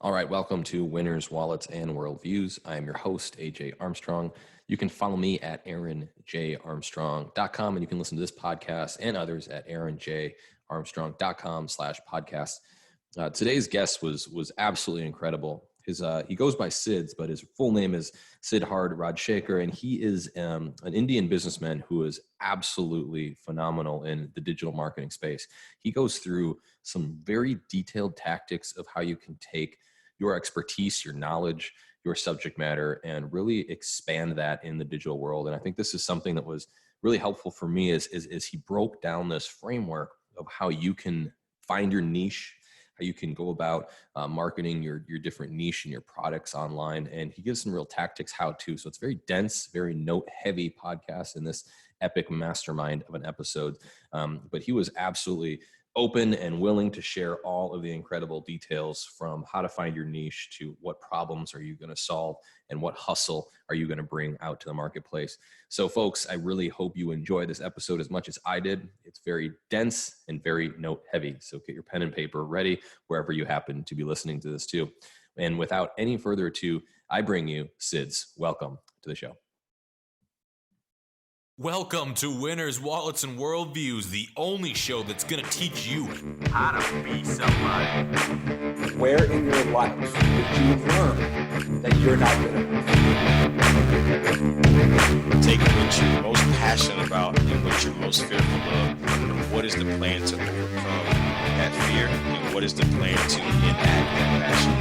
All right, welcome to Winners, Wallets, and Worldviews. I am your host, AJ Armstrong. You can follow me at aaronjarmstrong.com, and you can listen to this podcast and others at aaronjarmstrong.com/podcast. Today's guest was absolutely incredible. He goes by Sids, but his full name is Siddharth Rajseker, and he is an Indian businessman who is absolutely phenomenal in the digital marketing space. He goes through some very detailed tactics of how you can take your expertise, your knowledge, your subject matter, and really expand that in the digital world. And I think this is something that was really helpful for me is he broke down this framework of how you can find your niche, how you can go about marketing your different niche and your products online. And he gives some real tactics, how to. So it's very dense, very note heavy podcast in this epic mastermind of an episode. But he was absolutely open and willing to share all of the incredible details, from how to find your niche to what problems are you going to solve and what hustle are you going to bring out to the marketplace. So folks, I really hope you enjoy this episode as much as I did. It's very dense and very note heavy. So get your pen and paper ready wherever you happen to be listening to this too. And without any further ado, I bring you Sids. Welcome to the show. Welcome to Winners, Wallets, and Worldviews, the only show that's going to teach you how to be somebody. Where in your life did you learn that you're not good enough? Take what you're most passionate about and what you're most fearful of, and what is the plan to overcome that fear, and what is the plan to enact that passion.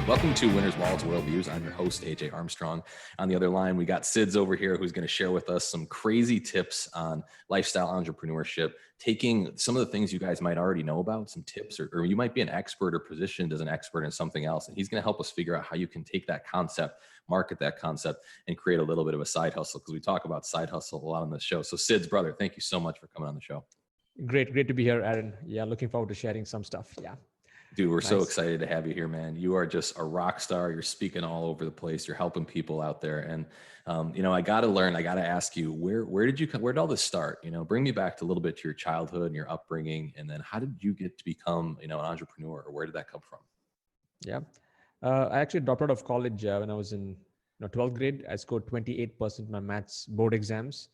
Welcome to Winners, Wallets, Worldviews. I'm your host, AJ Armstrong. On the other line, we got Sids over here who's going to share with us some crazy tips on lifestyle entrepreneurship, taking some of the things you guys might already know about, some tips, or you might be an expert or positioned as an expert in something else. And he's going to help us figure out how you can take that concept, market that concept, and create a little bit of a side hustle, because we talk about side hustle a lot on this show. So Sids, brother, thank you so much for coming on the show. Great to be here, Aaron. Yeah, looking forward to sharing some stuff. Yeah. Dude, we're so excited to have you here, man. You are just a rock star. You're speaking all over the place. You're helping people out there. And, I got to ask you, where did all this start? Bring me back to a little bit to your childhood and your upbringing. And then how did you get to become, an entrepreneur, or where did that come from? Yeah. I actually dropped out of college when I was in 12th grade. I scored 28% in my maths board exams.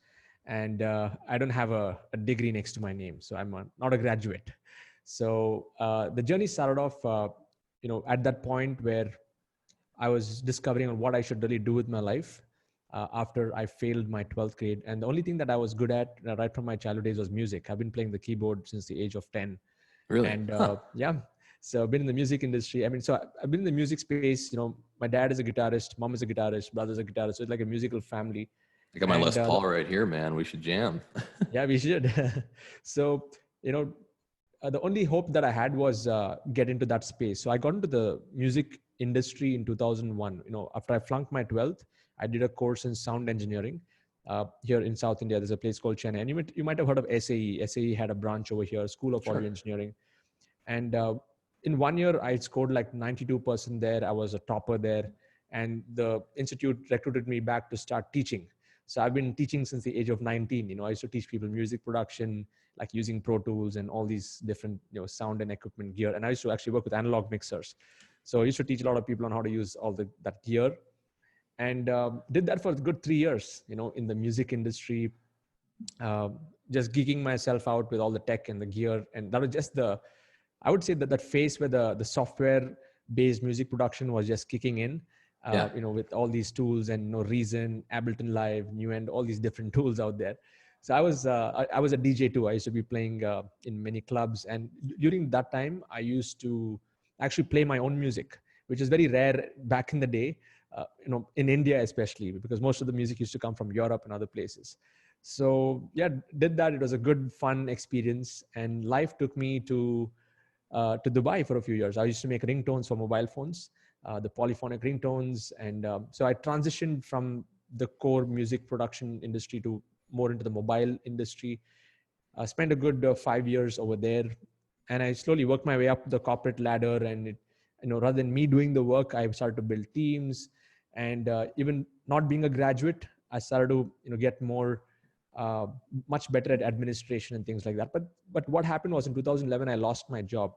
And I don't have a degree next to my name. So I'm not a graduate. So the journey started off, at that point where I was discovering on what I should really do with my life after I failed my 12th grade. And the only thing that I was good at right from my childhood days was music. I've been playing the keyboard since the age of 10. Really? And yeah, so I've been in the music industry. So I've been in the music space. My dad is a guitarist, mom is a guitarist, brother's a guitarist. So it's like a musical family. I got my Les Paul right here, man. We should jam. Yeah, we should. So, the only hope that I had was get into that space. So I got into the music industry in 2001. After I flunked my 12th, I did a course in sound engineering here in South India. There's a place called Chennai. And you might have heard of SAE. SAE had a branch over here, School of Audio Engineering. And in 1 year, I scored like 92% there. I was a topper there. And the institute recruited me back to start teaching. So I've been teaching since the age of 19. I used to teach people music production, like using Pro Tools and all these different, sound and equipment gear. And I used to actually work with analog mixers. So I used to teach a lot of people on how to use all that gear, and did that for a good 3 years, in the music industry, just geeking myself out with all the tech and the gear. And that was just I would say that phase where the software-based music production was just kicking in. With all these tools and Reason, Ableton Live, New End, all these different tools out there. So I was a DJ too. I used to be playing in many clubs, and during that time, I used to actually play my own music, which is very rare back in the day. In India especially, because most of the music used to come from Europe and other places. So yeah, did that. It was a good, fun experience, and life took me to Dubai for a few years. I used to make ringtones for mobile phones. The polyphonic ringtones. And so I transitioned from the core music production industry to more into the mobile industry. I spent a good 5 years over there. And I slowly worked my way up the corporate ladder. And rather than me doing the work, I started to build teams. And even not being a graduate, I started to get more much better at administration and things like that. But what happened was in 2011, I lost my job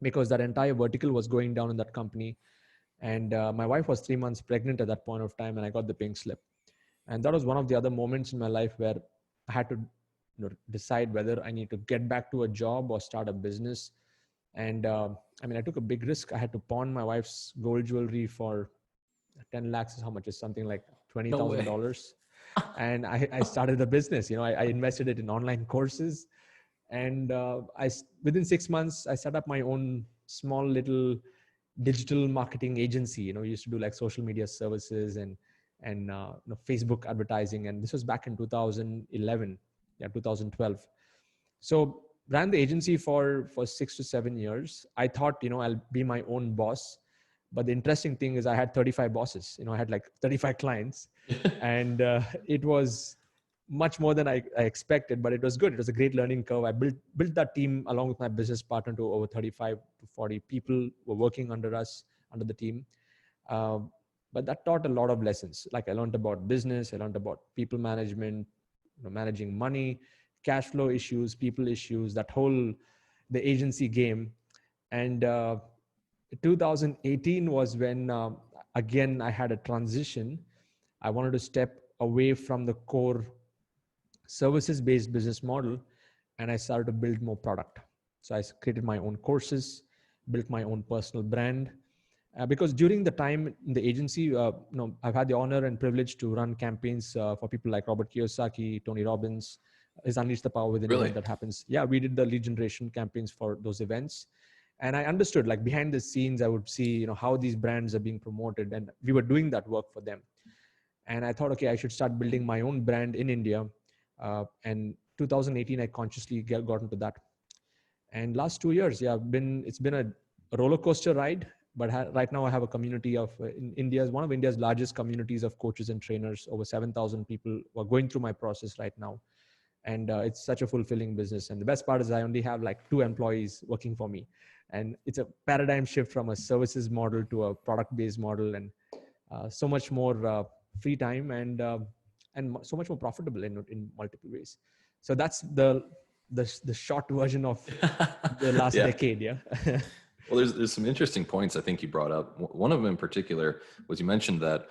because that entire vertical was going down in that company. And my wife was 3 months pregnant at that point of time, and I got the pink slip. And that was one of the other moments in my life where I had to decide whether I need to get back to a job or start a business. And I took a big risk. I had to pawn my wife's gold jewelry for 10 lakhs is how much is something like $20,000. And I started the business. I invested it in online courses. And within 6 months, I set up my own small little digital marketing agency. We used to do like social media services and Facebook advertising. And this was back in 2011, 2012. So ran the agency for 6 to 7 years. I thought, I'll be my own boss. But the interesting thing is I had 35 bosses. I had like 35 clients. And it was much more than I expected, but it was good. It was a great learning curve. I built that team along with my business partner to over 35 to 40 people were working under us, under the team. But that taught a lot of lessons. Like I learned about business. I learned about people management, managing money, cash flow issues, people issues, the agency game. And 2018 was when, again, I had a transition. I wanted to step away from the core services-based business model, and I started to build more product. So I created my own courses, built my own personal brand. Because during the time in the agency, I've had the honor and privilege to run campaigns for people like Robert Kiyosaki, Tony Robbins, his Unleash the Power Within event that happens. Yeah, we did the lead generation campaigns for those events. And I understood, like behind the scenes, I would see, how these brands are being promoted, and we were doing that work for them. And I thought, okay, I should start building my own brand in India. And 2018, I consciously got into that. And last 2 years, it's been a roller coaster ride. But right now, I have a community of one of India's largest communities of coaches and trainers. Over 7,000 people who are going through my process right now. And it's such a fulfilling business. And the best part is I only have like 2 employees working for me. And it's a paradigm shift from a services model to a product-based model, and so much more free time and so much more profitable in multiple ways. So that's the short version of the last decade. Yeah. Well, there's some interesting points I think you brought up. One of them in particular was you mentioned that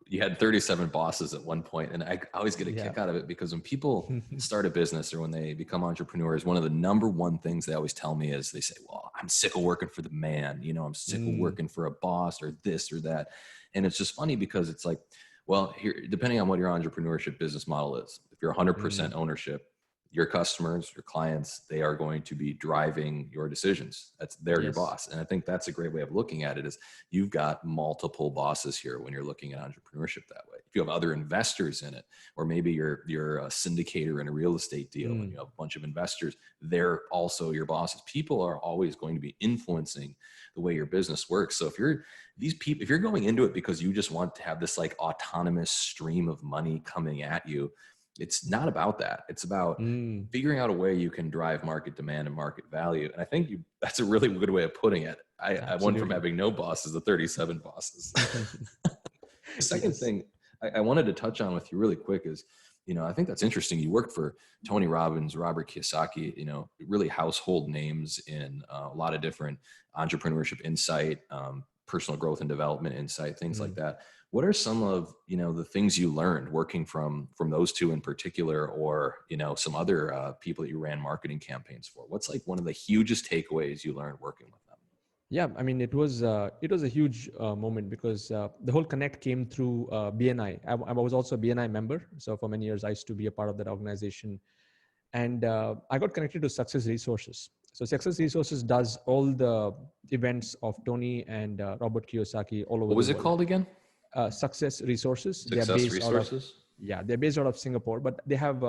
you had 37 bosses at one point, and I always get a kick out of it because when people start a business or when they become entrepreneurs, one of the number one things they always tell me is they say, well, I'm sick of working for the man, I'm sick of working for a boss or this or that. And it's just funny because it's like, well, here, depending on what your entrepreneurship business model is, if you're 100% ownership, your customers, your clients, they are going to be driving your decisions. They're your boss. And I think that's a great way of looking at it is you've got multiple bosses here when you're looking at entrepreneurship that way. If you have other investors in it, or maybe you're a syndicator in a real estate deal and you have a bunch of investors, they're also your bosses. People are always going to be influencing the way your business works. So if you're going into it because you just want to have this like autonomous stream of money coming at you, it's not about that. It's about figuring out a way you can drive market demand and market value. And I think that's a really good way of putting it. I went from having no bosses to 37 bosses. The second thing I wanted to touch on with you really quick is, I think that's interesting. You worked for Tony Robbins, Robert Kiyosaki, really household names in a lot of different entrepreneurship insight, personal growth and development insight, things like that. What are some of, the things you learned working from those two in particular, or, some other people that you ran marketing campaigns for? What's like one of the hugest takeaways you learned working with them? Yeah, I mean, it was a huge moment because the whole connect came through BNI. I was also a BNI member. So for many years, I used to be a part of that organization. And I got connected to Success Resources. So Success Resources does all the events of Tony and Robert Kiyosaki all over the world. What was it called again? Success Resources. Success Resources? They're based out of Singapore, but they have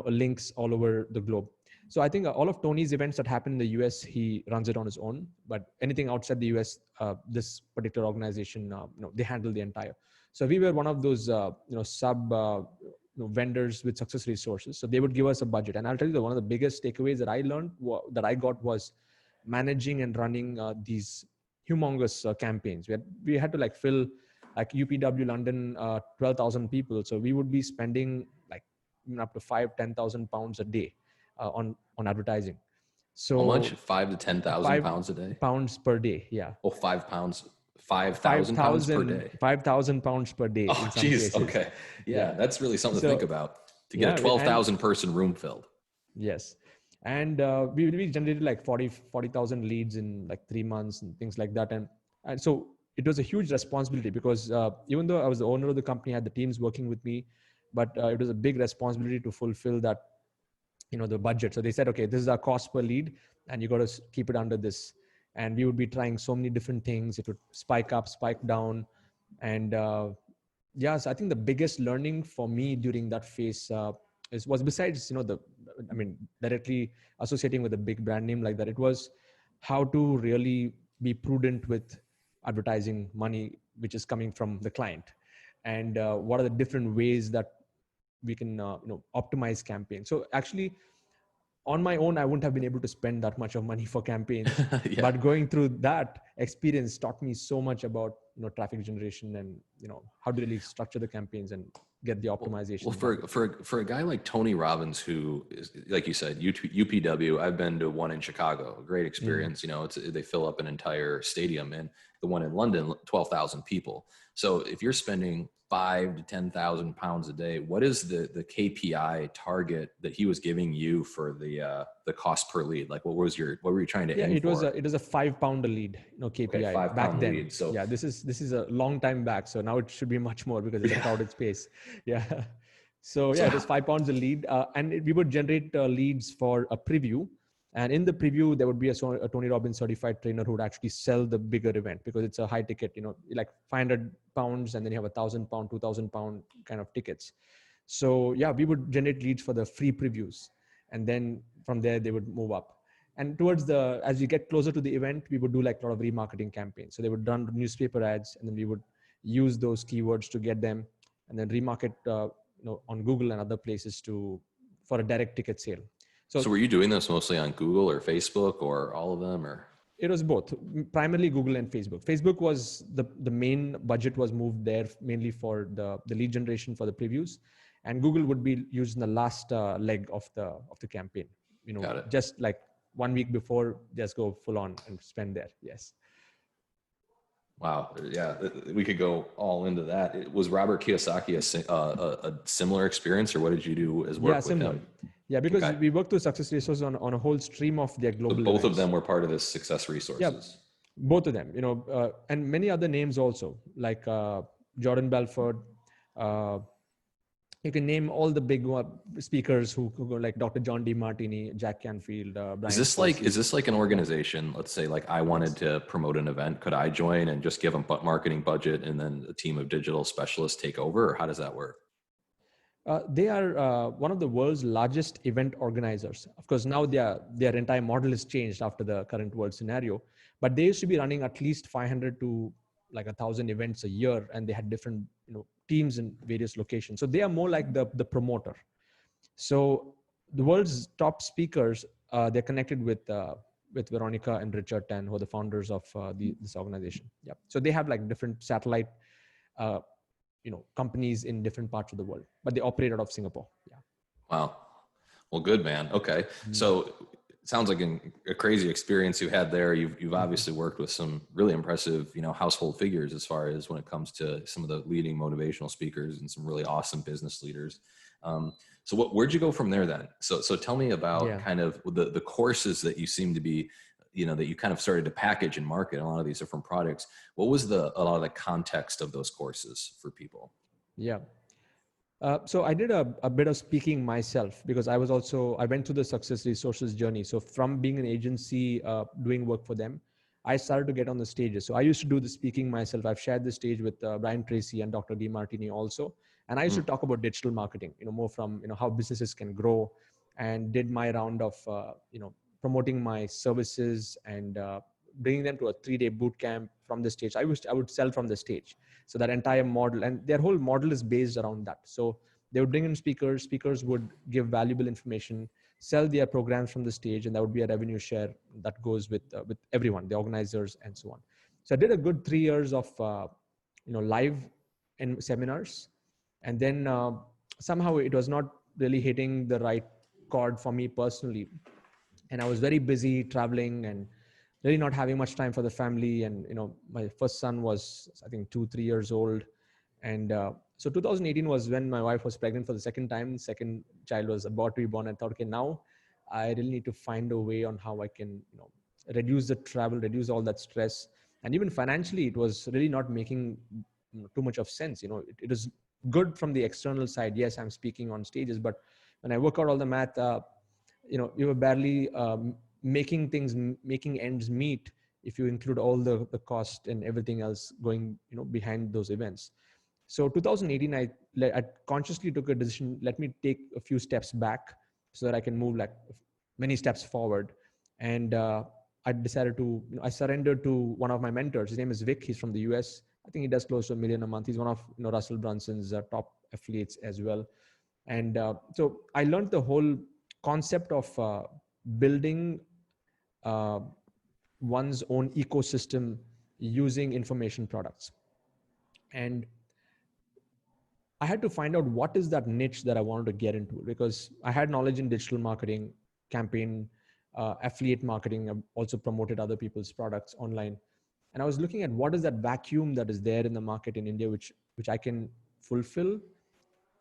links all over the globe. So I think all of Tony's events that happen in the US, he runs it on his own. But anything outside the US, this particular organization, they handle the entire. So we were one of those, vendors with Success Resources. So they would give us a budget. And I'll tell you that one of the biggest takeaways that I learned that I got was managing and running these humongous campaigns. We had to fill UPW London, 12,000 people. So we would be spending even up to 5,000-10,000 pounds a day on advertising. So how much? 5 to 10,000 5 pounds a day? pounds per day. Yeah. Oh, 5,000 pounds per day. 5,000 pounds per day Oh, in some geez. cases. Okay. Yeah, that's really something to think about, to get yeah, a 12,000 person room filled. Yes. And we generated like 40,000 leads in like 3 months and things like that. And so it was a huge responsibility because even though I was the owner of the company, I had the teams working with me, but it was a big responsibility to fulfill that, the budget. So they said, okay, this is our cost per lead and you got to keep it under this. And we would be trying so many different things. It would spike up, spike down. And so I think the biggest learning for me during that phase was besides, directly associating with a big brand name like that, it was how to really be prudent with advertising money, which is coming from the client. And what are the different ways that we can, optimize campaigns. So actually, on my own, I wouldn't have been able to spend that much of money for campaigns. Yeah. But going through that experience taught me so much about traffic generation and how to really structure the campaigns and get the optimization. Well, for a guy like Tony Robbins, who is, like you said, UPW, I've been to one in Chicago, a great experience. They fill up an entire stadium, and the one in London, 12,000 people. So if you're spending 5 to 10,000 pounds a day, what is the KPI target that he was giving you for the cost per lead? Like, what were you trying to aim for? It was a £5 a lead, KPI. Okay, £5 back then. lead. So yeah, this is a long time back. So now it should be much more because it's a crowded space. Yeah. So it was £5 a lead, and we would generate leads for a preview. And in the preview, there would be a Tony Robbins certified trainer who would actually sell the bigger event because it's a high ticket, like £500, and then you have £1,000, £2,000 kind of tickets. So yeah, we would generate leads for the free previews, and then from there they would move up. And as we get closer to the event, we would do like a lot of remarketing campaigns. So they would run newspaper ads, and then we would use those keywords to get them, and then remarket, on Google and other places for a direct ticket sale. So were you doing this mostly on Google or Facebook or all of them, or? It was both, primarily Google and Facebook. Facebook was the main budget was moved there mainly for the lead generation for the previews, and Google would be used in the last leg of the campaign. Got it. Just like 1 week before, just go full on and spend there. Yes. Wow. Yeah, we could go all into that. Was Robert Kiyosaki a similar experience, or what did you do as work with him? Yeah, because we worked with Success Resources on a whole stream of their global So both events. of them were part of this Success Resources. Yeah, both of them, and many other names also, like Jordan Belfort. You can name all the big speakers who go, like Dr. John DeMartini, Jack Canfield, Brian. Is this like an organization? Let's say like I wanted to promote an event. Could I join and just give them marketing budget and then a team of digital specialists take over, or how does that work? They are one of the world's largest event organizers. Of course, now their entire model has changed after the current world scenario, but they used to be running at least 500 to like 1,000 events a year, and they had different teams in various locations. So they are more like the promoter. So the world's top speakers, they're connected with Veronica and Richard Tan, who are the founders of this organization. Yeah. So they have like different satellite companies in different parts of the world, but they operate out of Singapore. Yeah. Wow. Well, good, man. Okay. Mm-hmm. So it sounds like a crazy experience you had there. You've obviously worked with some really impressive, household figures as far as when it comes to some of the leading motivational speakers and some really awesome business leaders. So where'd you go from there then? So tell me about kind of the courses that you seem to be, that you kind of started to package and market a lot of these different products. What was a lot of the context of those courses for people? Yeah. So I did a bit of speaking myself because I went through the Success Resources journey. So from being an agency, doing work for them, I started to get on the stages. So I used to do the speaking myself. I've shared the stage with Brian Tracy and Dr. DeMartini also. And I used to talk about digital marketing, more from, how businesses can grow, and did my round of, promoting my services and bringing them to a 3-day boot camp from the stage. I would sell from the stage. So that entire model, and their whole model is based around that. So they would bring in speakers would give valuable information, sell their programs from the stage, and that would be a revenue share that goes with everyone, the organizers and so on. So I did a good 3 years of, live and seminars. And then somehow it was not really hitting the right chord for me personally. And I was very busy traveling and really not having much time for the family. And, my first son was, I think, 2-3 years old. And so 2018 was when my wife was pregnant for the second time. Second child was about to be born. I thought, okay, now I really need to find a way on how I can, reduce the travel, reduce all that stress. And even financially, it was really not making too much of sense. It is good from the external side. Yes, I'm speaking on stages, but when I work out all the math, we were barely making ends meet if you include all the cost and everything else going, behind those events. So 2018, I consciously took a decision. Let me take a few steps back so that I can move like many steps forward. And I decided to, I surrendered to one of my mentors. His name is Vic. He's from the US. I think he does close to $1 million a month. He's one of Russell Brunson's top affiliates as well. And so I learned the whole concept of building one's own ecosystem using information products. And I had to find out what is that niche that I wanted to get into, because I had knowledge in digital marketing, campaign, affiliate marketing. I've also promoted other people's products online. And I was looking at what is that vacuum that is there in the market in India, which I can fulfill,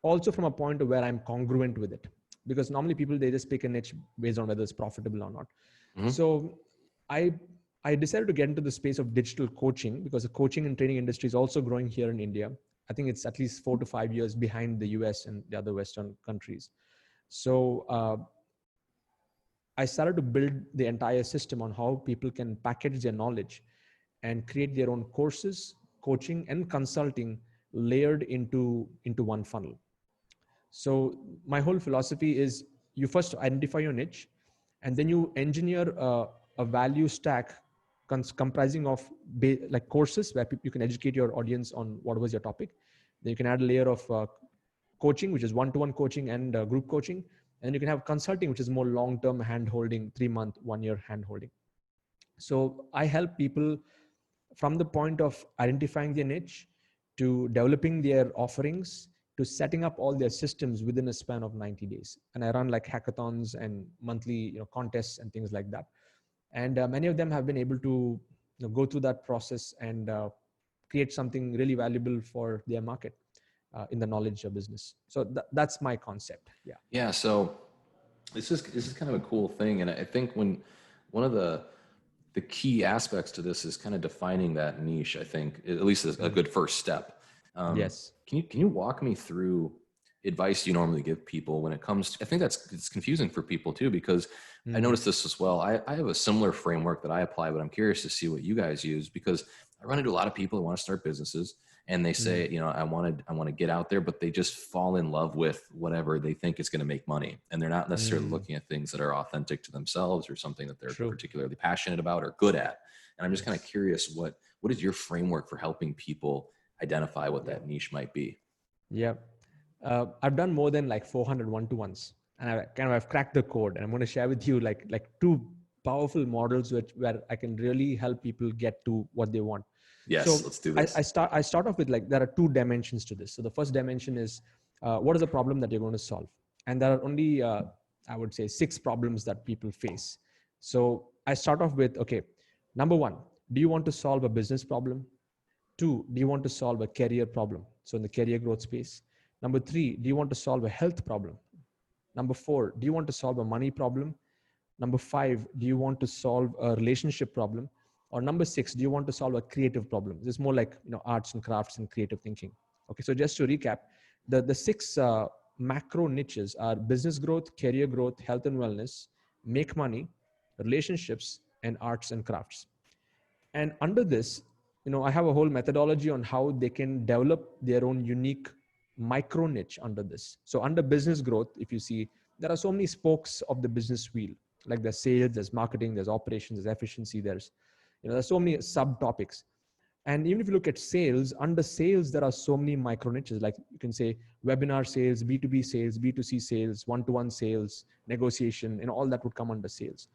also from a point of where I'm congruent with it. Because normally people, they just pick a niche based on whether it's profitable or not. Mm-hmm. So I decided to get into the space of digital coaching, because the coaching and training industry is also growing here in India. I think it's at least 4 to 5 years behind the US and the other Western countries. So I started to build the entire system on how people can package their knowledge and create their own courses, coaching, and consulting layered into one funnel. So my whole philosophy is, you first identify your niche, and then you engineer a value stack comprising of like courses where you can educate your audience on what was your topic. Then you can add a layer of coaching, which is one-to-one coaching and group coaching. And you can have consulting, which is more long-term hand-holding, 3-month, 1-year hand-holding. So I help people from the point of identifying their niche to developing their offerings to setting up all their systems within a span of 90 days. And I run like hackathons and monthly contests and things like that. And many of them have been able to go through that process and create something really valuable for their market in the knowledge of business. So that's my concept. Yeah. Yeah. So this is kind of a cool thing. And I think one of the key aspects to this is kind of defining that niche, I think, at least is a good first step. Yes. Can you walk me through advice you normally give people when it comes to, I think it's confusing for people too, because I noticed this as well. I have a similar framework that I apply, but I'm curious to see what you guys use, because I run into a lot of people who want to start businesses and they say, I want to get out there, but they just fall in love with whatever they think is going to make money. And they're not necessarily looking at things that are authentic to themselves or something that they're particularly passionate about or good at. And I'm just kind of curious, what is your framework for helping people identify what that niche might be? Yeah. I've done more than like 400 one-to-ones, and I've cracked the code, and I'm going to share with you like 2 powerful models where I can really help people get to what they want. Yes, so let's do this. I start off with there are 2 dimensions to this. So the first dimension is what is the problem that you're going to solve? And there are only, I would say, 6 problems that people face. So I start off with, okay, number 1, do you want to solve a business problem? 2, do you want to solve a career problem? So in the career growth space. Number 3, do you want to solve a health problem? Number 4, do you want to solve a money problem? Number 5, do you want to solve a relationship problem? Or number 6, do you want to solve a creative problem? This is more like arts and crafts and creative thinking. Okay, so just to recap, the 6 macro niches are business growth, career growth, health and wellness, make money, relationships, and arts and crafts. And under this, I have a whole methodology on how they can develop their own unique micro niche under this. So under business growth, if you see, there are so many spokes of the business wheel, like there's sales, there's marketing, there's operations, there's efficiency, there's so many subtopics. And even if you look at sales, under sales, there are so many micro niches, like you can say webinar sales, B2B sales, B2C sales, one-to-one sales, negotiation, and all that would come under sales.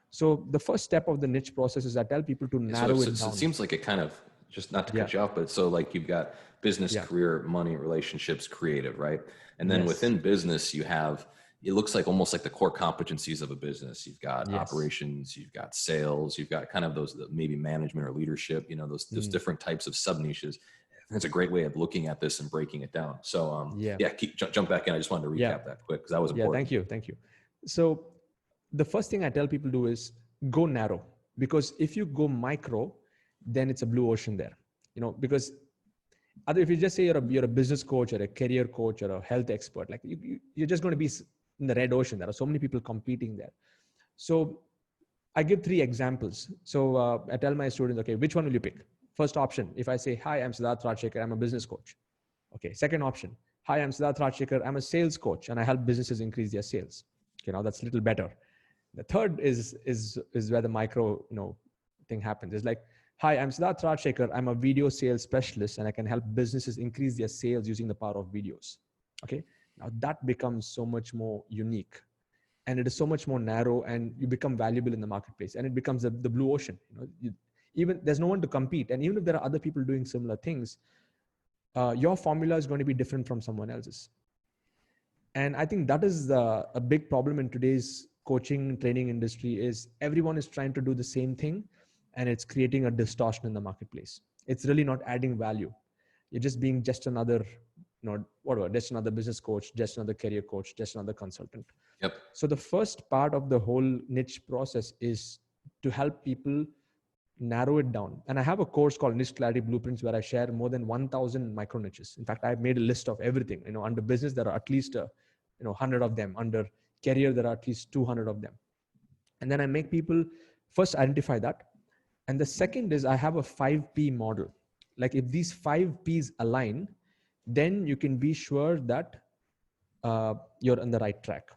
So the first step of the niche process is I tell people to narrow it down. It seems like it kind of just not to Yeah. cut you off, but so like you've got business, Yeah. career, money, relationships, creative, right? And then Yes. within business, you have, it looks like almost like the core competencies of a business. You've got Yes. operations, you've got sales, you've got kind of those maybe management or leadership, you know, those different types of sub niches. That's a great way of looking at this and breaking it down. So Yeah. yeah, jump back in. I just wanted to recap that quick because that was important. Yeah, thank you. Thank you. So the first thing I tell people to do is go narrow, because if you go micro, then it's a blue ocean there, you know, because if you just say you're a business coach or a career coach or a health expert, like you're just going to be in the red ocean. There are so many people competing there. So I give 3 examples. So I tell my students, okay, which one will you pick? First option, if I say, hi, I'm Siddharth Rajseker, I'm a business coach. Okay, second option, hi, I'm Siddharth Rajseker, I'm a sales coach and I help businesses increase their sales. Okay, now that's a little better. The third is where the micro, you know, thing happens. It's like, hi, I'm Siddharth Rajseker, I'm a video sales specialist and I can help businesses increase their sales using the power of videos. Okay, now that becomes so much more unique. And it is so much more narrow, and you become valuable in the marketplace, and it becomes the blue ocean. You know, even there's no one to compete, and even if there are other people doing similar things, your formula is going to be different from someone else's. And I think that is a big problem in today's coaching training industry. Is everyone is trying to do the same thing, and it's creating a distortion in the marketplace. It's really not adding value. You're just being just another, you know, whatever, just another business coach, just another career coach, just another consultant. Yep. So the first part of the whole niche process is to help people narrow it down. And I have a course called Niche Clarity Blueprints where I share more than 1,000 micro niches. In fact, I've made a list of everything. You know, under business, there are at least 100 of them. Under career, there are at least 200 of them. And then I make people first identify that. And the second is I have a 5P model. Like if these 5 Ps align, then you can be sure that you're on the right track.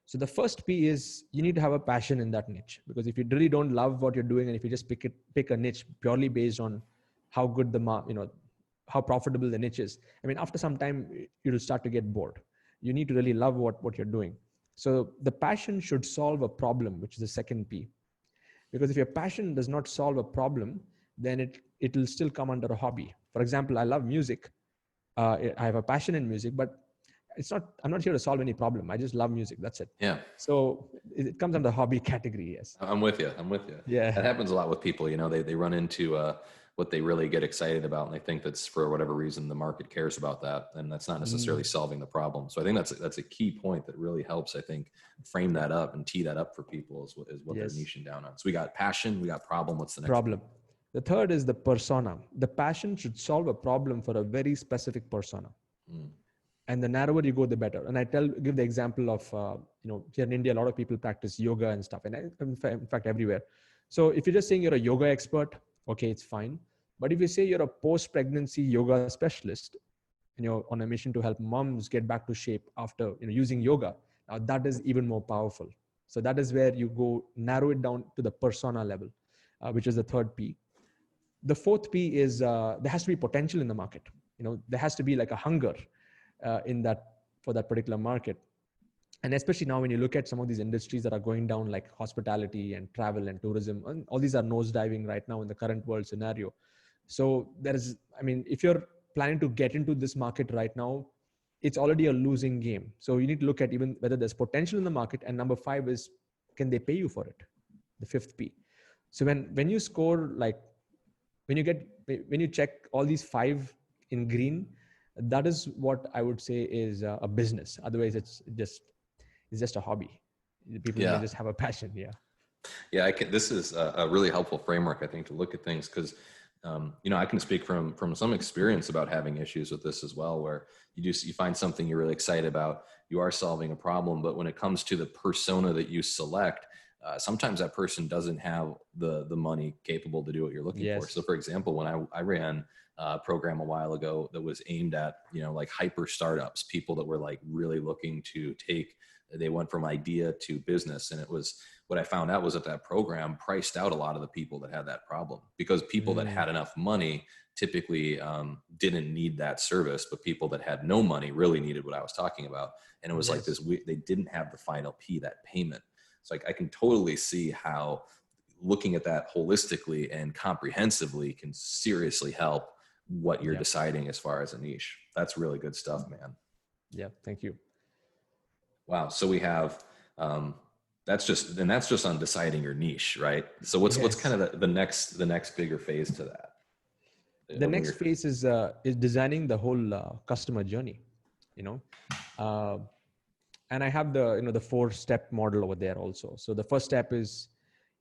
So the first P is you need to have a passion in that niche, because if you really don't love what you're doing, and if you just pick a niche purely based on how good how profitable the niche is, I mean, after some time you'll start to get bored. You need to really love what you're doing. So the passion should solve a problem, which is the second P. Because if your passion does not solve a problem, then it will still come under a hobby. For example, I love music. I have a passion in music, but I'm not here to solve any problem. I just love music. That's it. Yeah. So it comes under hobby category. Yes. I'm with you. Yeah. That happens a lot with people. You know, they run into what they really get excited about, and they think that's for whatever reason the market cares about that, and that's not necessarily solving the problem. So I think that's a key point that really helps, I think, frame that up and tee that up for people is what Yes. they're niching down on. So we got passion, we got problem. What's the next problem? The third is the persona. The passion should solve a problem for a very specific persona. And the narrower you go, the better. And I give the example of, here in India, a lot of people practice yoga and stuff, and in fact, everywhere. So if you're just saying you're a yoga expert, okay, it's fine. But if you say you're a post-pregnancy yoga specialist, and you're on a mission to help moms get back to shape after using yoga, now that is even more powerful. So that is where you go narrow it down to the persona level, which is the third P. The fourth P is there has to be potential in the market. There has to be like a hunger for that particular market. And especially now when you look at some of these industries that are going down, like hospitality and travel and tourism, and all these are nosediving right now in the current world scenario. So if you're planning to get into this market right now, it's already a losing game. So you need to look at even whether there's potential in the market. And number 5 is, can they pay you for it? The 5th P. So when you score, like when you check all these 5 in green, that is what I would say is a business. Otherwise, it's just a hobby. People may just have a passion. Yeah. This is a really helpful framework, I think, to look at things, because I can speak from some experience about having issues with this as well, where you find something you're really excited about, you are solving a problem, but when it comes to the persona that you select, sometimes that person doesn't have the money capable to do what you're looking for. So for example, when I ran a program a while ago that was aimed at, like hyper startups, people that were like really looking to they went from idea to business. And what I found out was that program priced out a lot of the people that had that problem, because people that had enough money typically didn't need that service, but people that had no money really needed what I was talking about. And it was like this, they didn't have the final P, that payment. So I can totally see how looking at that holistically and comprehensively can seriously help what you're deciding as far as a niche. That's really good stuff, man. Yeah. Thank you. Wow. So we have, that's just on deciding your niche, right? So what's kind of the next bigger phase to that? The next phase is designing the whole customer journey, and I have the 4-step model over there also. So the first step is,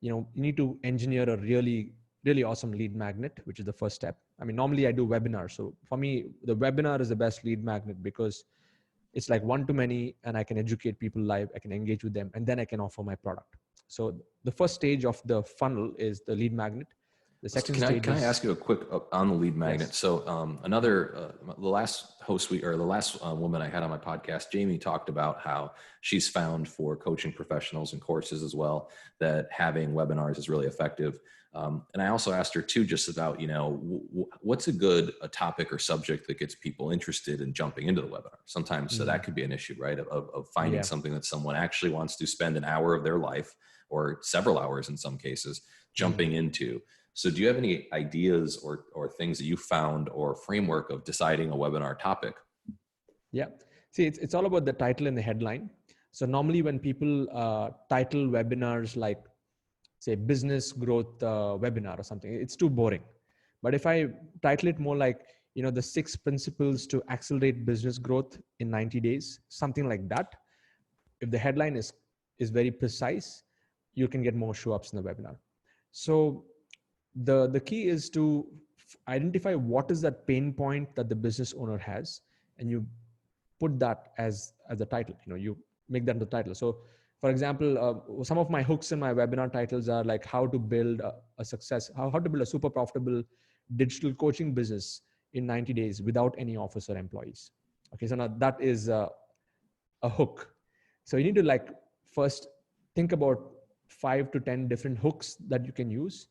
you need to engineer a really, really awesome lead magnet, which is the first step. I mean, normally I do webinars. So for me, the webinar is the best lead magnet because it's like one-to-many, and I can educate people live. I can engage with them, and then I can offer my product. So the first stage of the funnel is the lead magnet. The second stage can I ask you a quick on the lead magnet? Yes. So the last woman I had on my podcast, Jamie, talked about how she's found for coaching professionals and courses as well that having webinars is really effective. And I also asked her too, just about, what's a topic or subject that gets people interested in jumping into the webinar. Sometimes so that could be an issue, right? Of finding something that someone actually wants to spend an hour of their life or several hours in some cases jumping into. So do you have any ideas or things that you found or framework of deciding a webinar topic? Yeah. See, it's all about the title and the headline. So normally when people title webinars like, say, business growth webinar or something, it's too boring. But if I title it more like, the 6 principles to accelerate business growth in 90 days, something like that, if the headline is very precise, you can get more show-ups in the webinar. So the key is to identify what is that pain point that the business owner has, and you put that as a title. You make that the title. So for example, some of my hooks in my webinar titles are like how to build how to build a super profitable digital coaching business in 90 days without any office or employees. Okay, so now that is a hook. So you need to first think about 5 to 10 different hooks that you can use.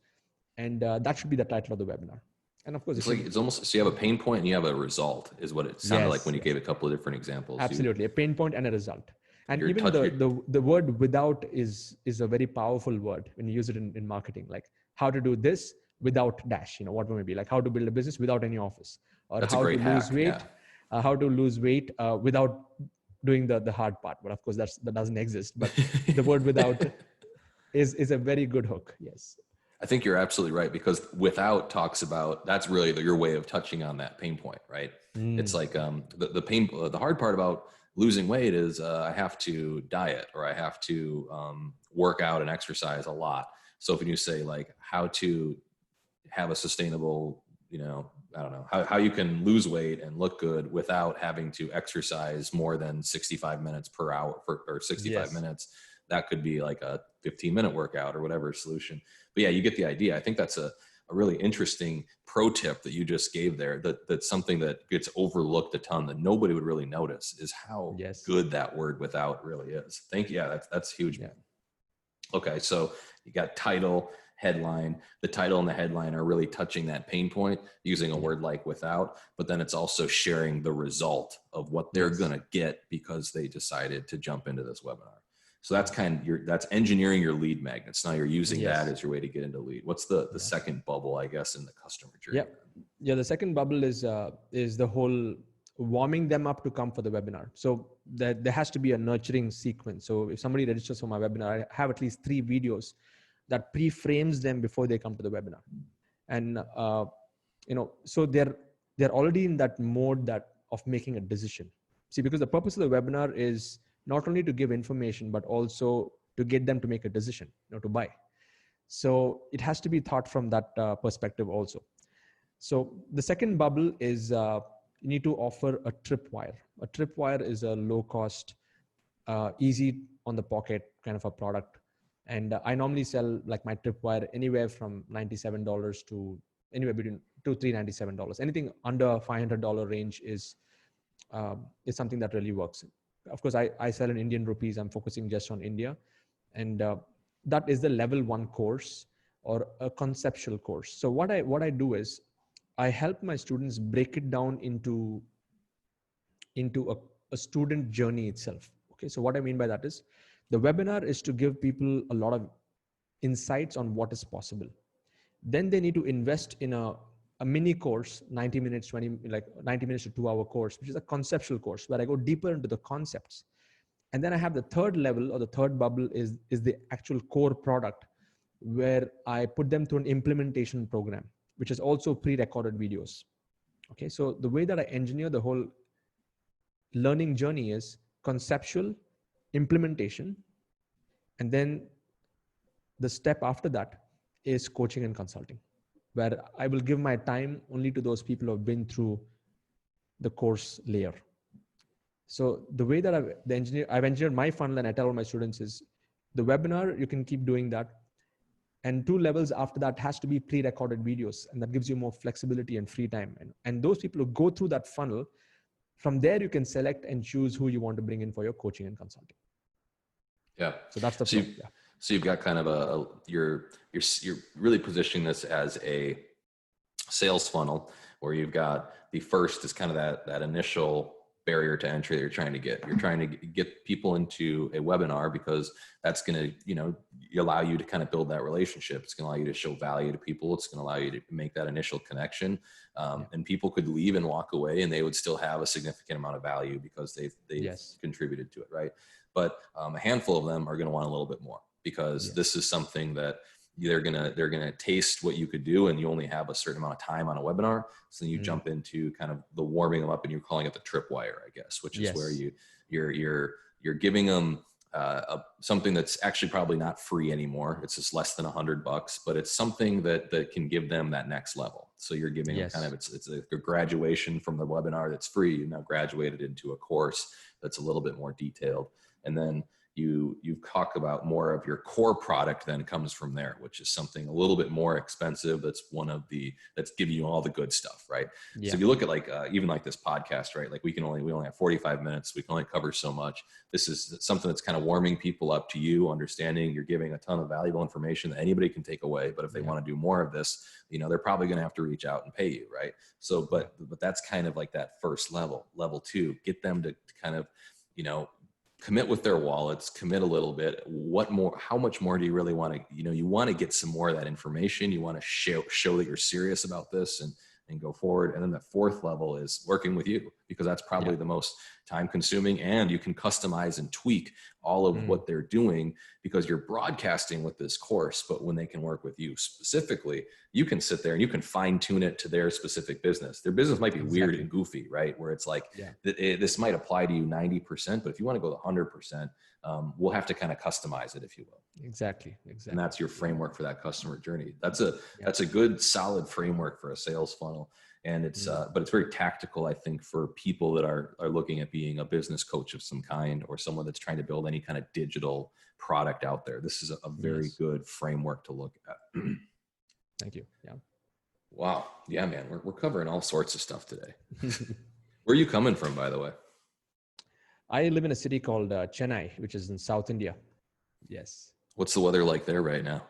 And that should be the title of the webinar. And of course, it's almost, so you have a pain point and you have a result is what it sounded like when you gave a couple of different examples. Absolutely. A pain point and a result. And even the word without is a very powerful word when you use it in marketing, like how to do this without dash, what may be like how to build a business without any office, or That's how a great to hack, lose weight, how to lose weight without doing the hard part. But of course that doesn't exist, but the word without is a very good hook. Yes. I think you're absolutely right, because without talks about, that's really your way of touching on that pain point, right? It's like the hard part about losing weight is I have to diet or I have to work out and exercise a lot. So if you say like how to have a sustainable, I don't know, how you can lose weight and look good without having to exercise more than 65 minutes per hour or 65 minutes. That could be like a 15-minute workout or whatever solution. But yeah, you get the idea. I think that's a really interesting pro tip that you just gave there. That's something that gets overlooked a ton that nobody would really notice is how good that word without really is. Thank you. Yeah, that's huge, man. Okay, so you got title, headline. The title and the headline are really touching that pain point using a word like without, but then it's also sharing the result of what they're going to get because they decided to jump into this webinar. So that's that's engineering your lead magnets. Now you're using that as your way to get into lead. What's the second bubble, I guess, in the customer journey? Yeah. The second bubble is the whole warming them up to come for the webinar. So there has to be a nurturing sequence. So if somebody registers for my webinar, I have at least 3 videos that pre-frames them before they come to the webinar. And, so they're already in that mode of making a decision. See, because the purpose of the webinar is not only to give information, but also to get them to make a decision, to buy. So it has to be thought from that perspective also. So the second bubble is you need to offer a tripwire. A tripwire is a low cost, easy on the pocket kind of a product. And I normally sell like my tripwire anywhere from $97 to anywhere between $200 to $397. Anything under $500 range is something that really works. Of course, I sell in Indian rupees. I'm focusing just on India. And that is the level 1 course or a conceptual course. So what I do is I help my students break it down into a student journey itself. Okay. So what I mean by that is the webinar is to give people a lot of insights on what is possible. Then they need to invest in a mini course, 90 minutes, 90 minutes to 2 hour course, which is a conceptual course where I go deeper into the concepts. And then I have the third level, or the third bubble is the actual core product, where I put them through an implementation program, which is also pre-recorded videos. Okay. So the way that I engineer the whole learning journey is conceptual, implementation, and then the step after that is coaching and consulting, where I will give my time only to those people who have been through the course layer. So the way that I've engineered my funnel, and I tell all my students, is the webinar, you can keep doing that. And 2 levels after that has to be pre-recorded videos, and that gives you more flexibility and free time. And those people who go through that funnel, from there you can select and choose who you want to bring in for your coaching and consulting. Yeah. So that's the so, so you've got kind of you're really positioning this as a sales funnel, where you've got the first is kind of that initial barrier to entry that you're trying to get. You're trying to get people into a webinar because that's going to, allow you to kind of build that relationship. It's going to allow you to show value to people. It's going to allow you to make that initial connection. And people could leave and walk away and they would still have a significant amount of value because they've contributed to it. Right. But a handful of them are going to want a little bit more, because this is something that they're gonna taste what you could do, and you only have a certain amount of time on a webinar. So then you jump into kind of the warming them up, and you're calling it the tripwire, I guess, which is where you're giving them something that's actually probably not free anymore. It's just less than $100, but it's something that can give them that next level. So you're giving them kind of it's a graduation from the webinar that's free. You now graduated into a course that's a little bit more detailed, and then you talk about more of your core product then comes from there, which is something a little bit more expensive. That's that's giving you all the good stuff. Right. So if you look at even like this podcast, right? Like we only have 45 minutes. We can only cover so much. This is something that's kind of warming people up to you, understanding you're giving a ton of valuable information that anybody can take away. But if they want to do more of this, they're probably going to have to reach out and pay you. Right. So, but that's kind of like that first level. Level 2, get them to kind of, commit with their wallets, commit a little bit. How much more do you really want to, you want to get some more of that information. You want to show that you're serious about this and go forward. And then the 4th level is working with you, because that's probably the most time consuming, and you can customize and tweak all of what they're doing, because you're broadcasting with this course. But when they can work with you specifically, you can sit there and you can fine tune it to their specific business. Their business might be weird and goofy, right? Where it's like, this might apply to you 90%, but if you want to go to 100%, we'll have to kind of customize it, if you will. Exactly. And that's your framework for that customer journey. That's a good, solid framework for a sales funnel. And it's, but it's very tactical, I think, for people that are looking at being a business coach of some kind, or someone that's trying to build any kind of digital product out there. This is a very good framework to look at. Thank you. Yeah. Wow. Yeah, man. We're covering all sorts of stuff today. Where are you coming from, by the way? I live in a city called Chennai, which is in South India. Yes. What's the weather like there right now?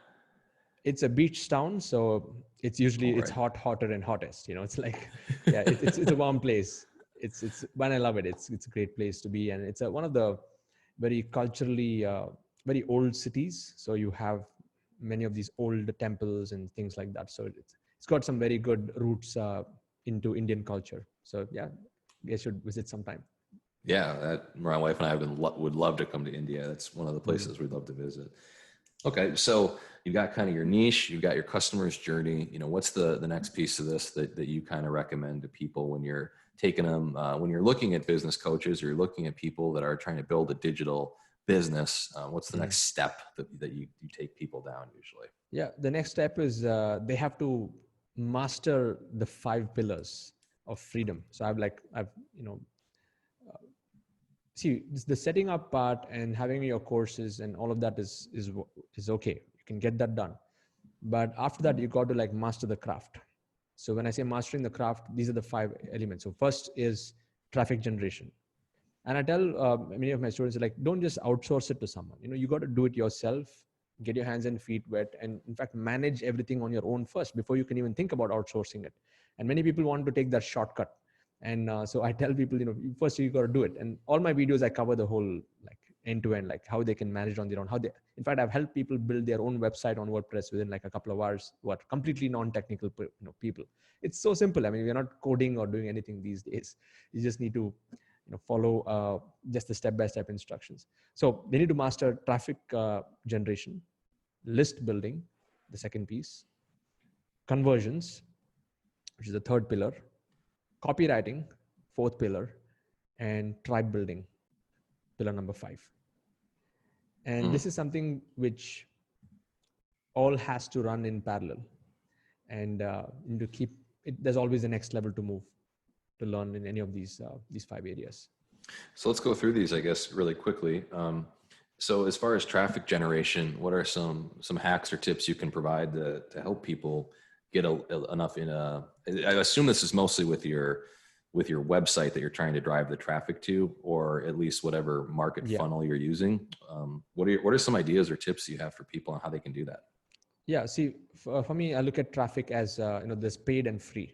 It's a beach town, so it's usually it's hot, hotter, and hottest. It's like, it's a warm place. It's when I love it. It's a great place to be, and it's one of the very culturally very old cities. So you have many of these old temples and things like that. So it's got some very good roots into Indian culture. So yeah, you should visit sometime. Yeah, my wife and I would love to come to India. That's one of the places we'd love to visit. Okay, so you've got kind of your niche, you've got your customer's journey. What's the next piece of this that you kind of recommend to people when you're taking them, when you're looking at business coaches, or you're looking at people that are trying to build a digital business? What's the next step that you take people down usually? Yeah, the next step is they have to master the 5 pillars of freedom. So see, the setting up part and having your courses and all of that is okay. You can get that done. But after that, you got to master the craft. So when I say mastering the craft, these are the 5 elements. So first is traffic generation. And I tell many of my students, don't just outsource it to someone. You got to do it yourself, get your hands and feet wet, and in fact, manage everything on your own first before you can even think about outsourcing it. And many people want to take that shortcut. And so I tell people, first you got to do it. And all my videos, I cover the whole end to end, like how they can manage it on their own. In fact, I've helped people build their own website on WordPress within like a couple of hours. What completely non-technical, people. It's so simple. I mean, we're not coding or doing anything these days. You just need to, follow just the step-by-step instructions. So they need to master traffic generation, list building, the second piece, conversions, which is the third pillar, copywriting, fourth pillar, and tribe building, pillar number 5. And this is something which all has to run in parallel, and you need to keep it. There's always the next level to move, to learn in any of these 5 areas. So let's go through these, I guess, really quickly. So as far as traffic generation, what are some hacks or tips you can provide to help people get enough in I assume this is mostly with your website that you're trying to drive the traffic to, or at least whatever market funnel you're using. What are some ideas or tips you have for people on how they can do that? Yeah, see, for me, I look at traffic as, there's paid and free.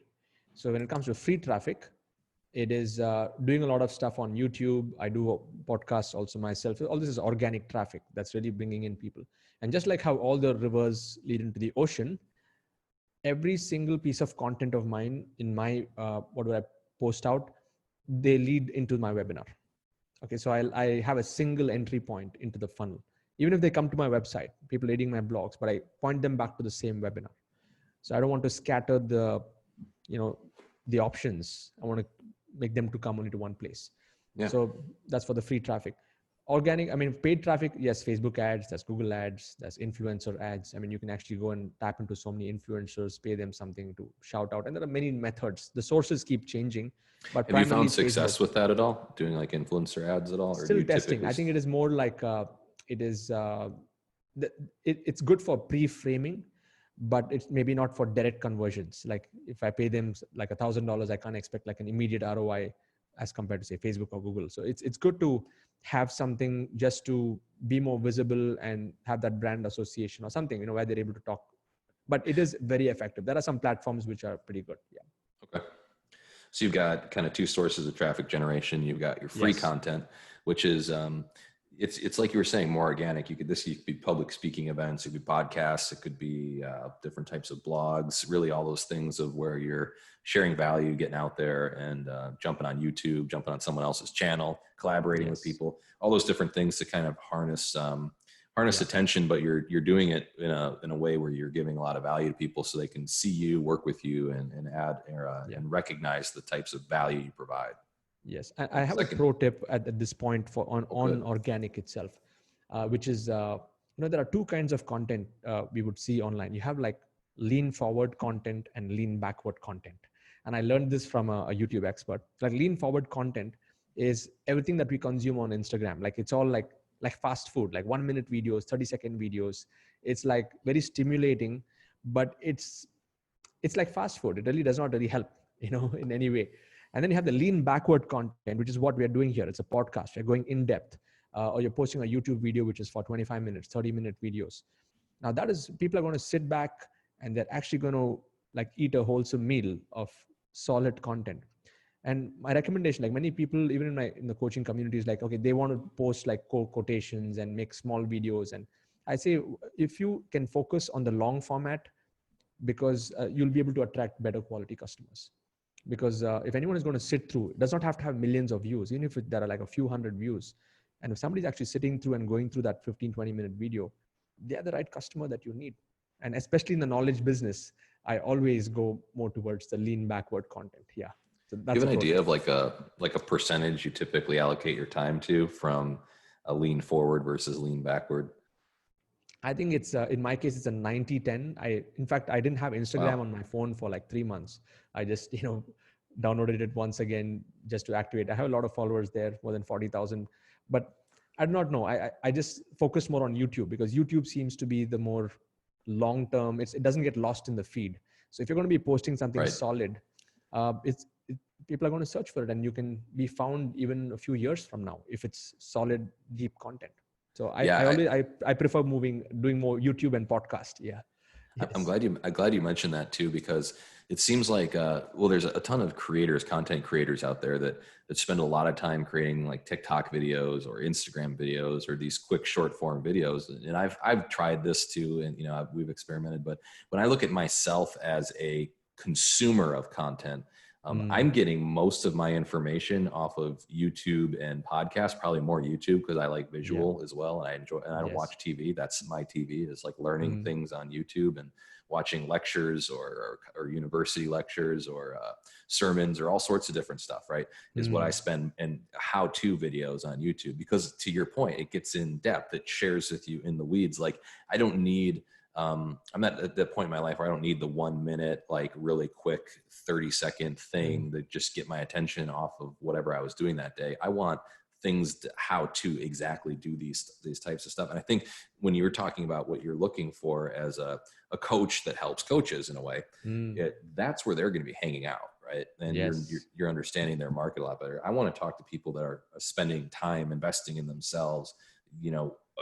So when it comes to free traffic, it is doing a lot of stuff on YouTube. I do podcasts also myself. All this is organic traffic that's really bringing in people. And just like how all the rivers lead into the ocean, every single piece of content of mine in my, what do I post out, they lead into my webinar. Okay, so I have a single entry point into the funnel. Even if they come to my website, people reading my blogs, but I point them back to the same webinar. So I don't want to scatter the options. I want to make them to come only to one place. Yeah. So that's for the free traffic. Organic, I mean, paid traffic, yes, Facebook ads, that's Google ads, that's influencer ads. I mean, you can actually go and tap into so many influencers, pay them something to shout out. And there are many methods. The sources keep changing. But have you found success with that at all? Doing like influencer ads at all? Or still testing. I think it is more like, it's good for pre-framing, but it's maybe not for direct conversions. Like if I pay them like $1,000, I can't expect like an immediate ROI as compared to say Facebook or Google. So it's good to have something just to be more visible and have that brand association or something, where they're able to talk. But it is very effective. There are some platforms which are pretty good. Yeah. Okay. So you've got kind of 2 sources of traffic generation. You've got your free content, which is, it's like you were saying, more organic. You could be public speaking events, it could be podcasts, it could be different types of blogs, really all those things of where you're sharing value, getting out there and jumping on YouTube, jumping on someone else's channel, collaborating with people, all those different things to kind of harness attention, but you're doing it in a way where you're giving a lot of value to people so they can see you, work with you, and add and recognize the types of value you provide. Yes, I have a pro tip at this point on organic itself, which is, there are 2 kinds of content we would see online. You have like lean forward content and lean backward content. And I learned this from a YouTube expert. Like lean forward content is everything that we consume on Instagram. Like it's all like fast food, like 1-minute videos, 30-second videos. It's like very stimulating, but it's like fast food. It really does not really help, in any way. And then you have the lean backward content, which is what we are doing here. It's a podcast. We're going in depth, or you're posting a YouTube video, which is for 25 minutes, 30-minute videos. Now that is, people are going to sit back and they're actually going to like eat a wholesome meal of solid content. And my recommendation, like many people, even in the coaching community, is like, okay, they want to post like quotations and make small videos. And I say, if you can focus on the long format, because you'll be able to attract better quality customers. Because if anyone is going to sit through, it does not have to have millions of views, even if there are like a few hundred views. And if somebody's actually sitting through and going through that 15-20-minute video, they're the right customer that you need. And especially in the knowledge business, I always go more towards the lean backward content. Yeah. So that's you have an idea of like a percentage you typically allocate your time to from a lean forward versus lean backward? I think it's, in my case, it's a 90-10. In fact, I didn't have Instagram on my phone for like 3 months. I just, downloaded it once again just to activate. I have a lot of followers there, more than 40,000, but I do not know. I just focus more on YouTube because YouTube seems to be the more long-term. It doesn't get lost in the feed. So if you're going to be posting something solid, people are going to search for it, and you can be found even a few years from now if it's solid, deep content. So I prefer doing more YouTube and podcast. Yeah. I'm Yes. glad you mentioned that too, because it seems like well, there's a ton of content creators out there that spend a lot of time creating like TikTok videos or Instagram videos or these quick short form videos. And I've tried this too, and we've experimented. But when I look at myself as a consumer of content, I'm getting most of my information off of YouTube and podcasts, probably more YouTube because I like visual as well. And I enjoy, and I don't watch TV. That's my TV, is like learning things on YouTube and watching lectures or university lectures or sermons or all sorts of different stuff, right? Is what I spend, and how-to videos on YouTube, because to your point, it gets in depth. It shares with you in the weeds. Like I don't need, I'm not at that point in my life where I don't need the 1 minute, like really quick 30-second thing to just get my attention off of whatever I was doing that day. I want things how to exactly do these types of stuff. And I think when you're talking about what you're looking for as a coach that helps coaches in a way, that's where they're going to be hanging out, right? And you're understanding their market a lot better. I want to talk to people that are spending time investing in themselves.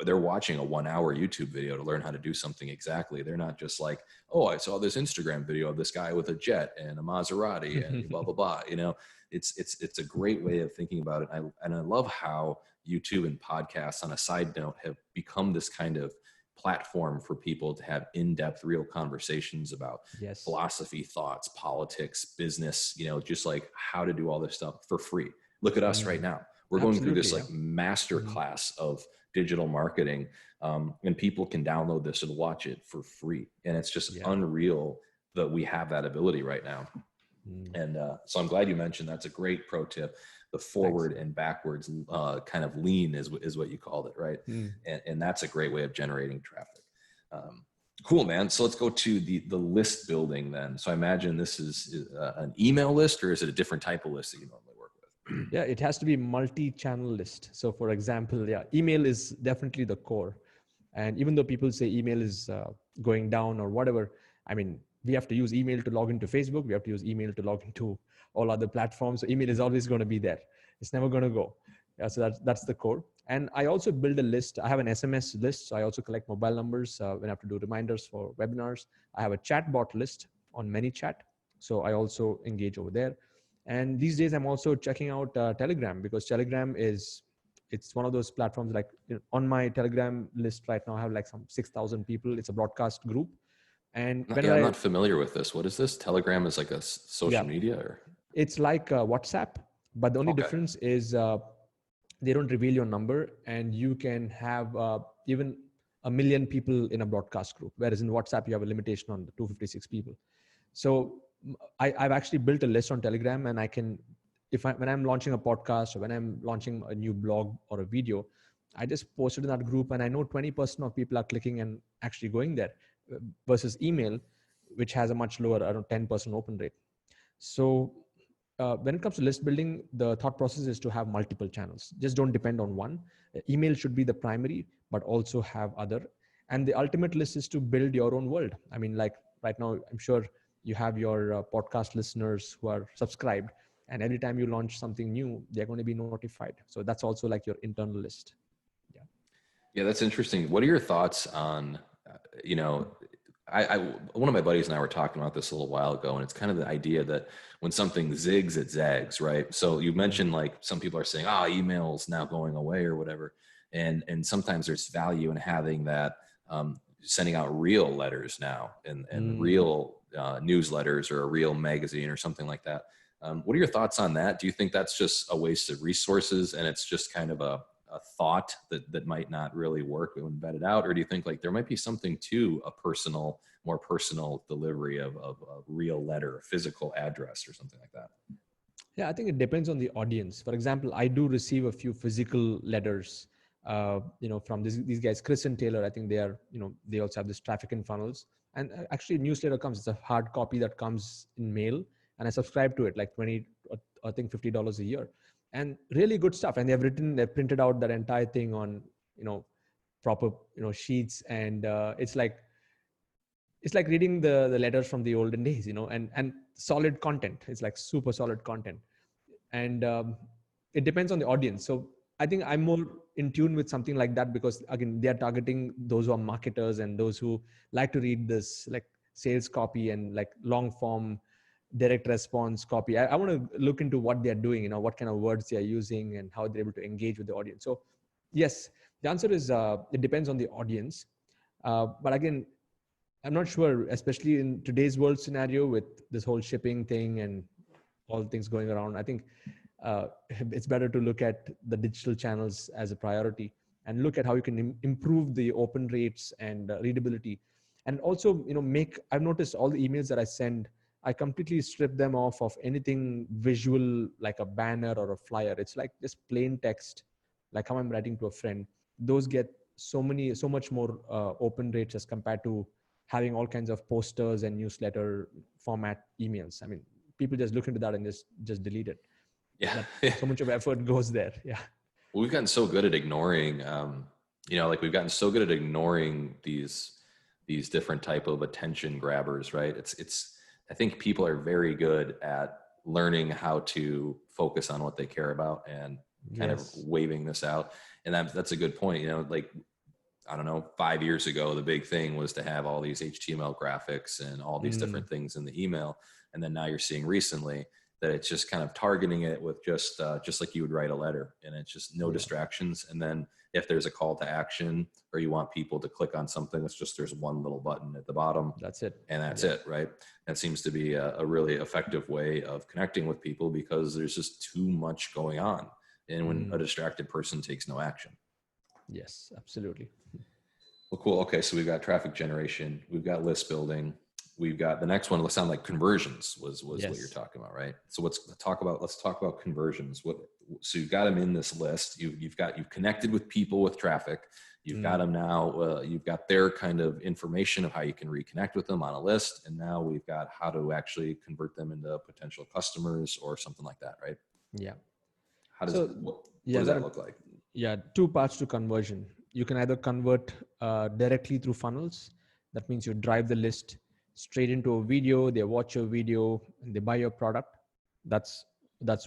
They're watching a 1 hour YouTube video to learn how to do something exactly. They're not just like, oh, I saw this Instagram video of this guy with a jet and a Maserati and blah, blah, blah. It's a great way of thinking about it. And I love how YouTube and podcasts, on a side note, have become this kind of platform for people to have in-depth, real conversations about philosophy, thoughts, politics, business, just like how to do all this stuff for free. Look at us right now. We're going through this like master class of digital marketing, and people can download this and watch it for free. And it's just unreal that we have that ability right now. And so I'm glad you mentioned that's a great pro tip. The forward and backwards kind of lean is what you called it, right? And that's a great way of generating traffic. Cool, man. So let's go to the list building then. So I imagine this is an email list, or is it a different type of list that you normally work with? Yeah, it has to be multi-channel list. So for example, email is definitely the core. And even though people say email is going down or whatever, I mean, we have to use email to log into Facebook. We have to use email to log into all other platforms. So email is always going to be there. It's never going to go. So that's the core. And I also build a list. I have an SMS list. So I also collect mobile numbers when I have to do reminders for webinars. I have a chatbot list on ManyChat. So I also engage over there. And these days I'm also checking out Telegram, because Telegram it's one of those platforms. Like on my Telegram list right now, I have like some 6,000 people. It's a broadcast group. And I'm not familiar with this. What is this? Telegram is like a social media, or? It's like WhatsApp, but the only difference is they don't reveal your number, and you can have even 1 million people in a broadcast group. Whereas in WhatsApp, you have a limitation on the 256 people. So I've actually built a list on Telegram, and I can, when I'm launching a podcast or when I'm launching a new blog or a video, I just post it in that group, and I know 20% of people are clicking and actually going there, versus email, which has a much lower, around 10% open rate. So when it comes to list building, the thought process is to have multiple channels. Just don't depend on one. Email should be the primary, but also have other. And the ultimate list is to build your own world. I mean, like right now, I'm sure you have your podcast listeners who are subscribed, and every time you launch something new, they're going to be notified. So that's also like your internal list. Yeah, that's interesting. What are your thoughts on, one of my buddies and I were talking about this a little while ago, and it's kind of the idea that when something zigs, it zags, right? So you mentioned like some people are saying, email's now going away or whatever. And sometimes there's value in having that, sending out real letters now and real newsletters or a real magazine or something like that. What are your thoughts on that? Do you think that's just a waste of resources and it's just kind of a thought that might not really work when vetted out? Or do you think like there might be something to a more personal delivery of a real letter, a physical address or something like that? Yeah, I think it depends on the audience. For example, I do receive a few physical letters, from these guys, Chris and Taylor. I think they are, they also have this traffic and funnels. And actually newsletter comes, it's a hard copy that comes in mail, and I subscribe to it like $50 a year. And really good stuff. And they've printed out that entire thing on, proper, sheets. And it's like reading the letters from the olden days, and solid content. It's like super solid content. And it depends on the audience. So I think I'm more in tune with something like that because again, they are targeting those who are marketers and those who like to read this like sales copy and like long form direct response copy. I want to look into what they're doing, what kind of words they're using and how they're able to engage with the audience. So yes, the answer is it depends on the audience. But again, I'm not sure, especially in today's world scenario with this whole shipping thing and all things going around. I think it's better to look at the digital channels as a priority and look at how you can improve the open rates and readability. And also, I've noticed all the emails that I send, I completely strip them off of anything visual like a banner or a flyer. It's like just plain text, like how I'm writing to a friend. Those get so much more open rates as compared to having all kinds of posters and newsletter format emails. I mean, people just look into that and just delete it. Yeah. So much of effort goes there. Yeah. Well, we've gotten so good at ignoring, we've gotten so good at ignoring these different type of attention grabbers, right? I think people are very good at learning how to focus on what they care about and kind of waving this out. And that's a good point. I don't know, 5 years ago, the big thing was to have all these HTML graphics and all these different things in the email. And then now you're seeing recently that it's just kind of targeting it with just like you would write a letter, and it's just no distractions. And then if there's a call to action or you want people to click on something, there's one little button at the bottom. That's it. And that's it, right? That seems to be a really effective way of connecting with people because there's just too much going on. And when a distracted person takes no action. Yes, absolutely. Well, cool. Okay. So we've got traffic generation, we've got list building. We've got the next one. Let's sound like conversions was what you're talking about, right? So let's talk about conversions. So you've got them in this list. You've connected with people with traffic. You've got them now. You've got their kind of information of how you can reconnect with them on a list. And now we've got how to actually convert them into potential customers or something like that, right? Yeah. How does what does that look like? Yeah, two parts to conversion. You can either convert directly through funnels. That means you drive the list straight into a video, they watch your video and they buy your product. That's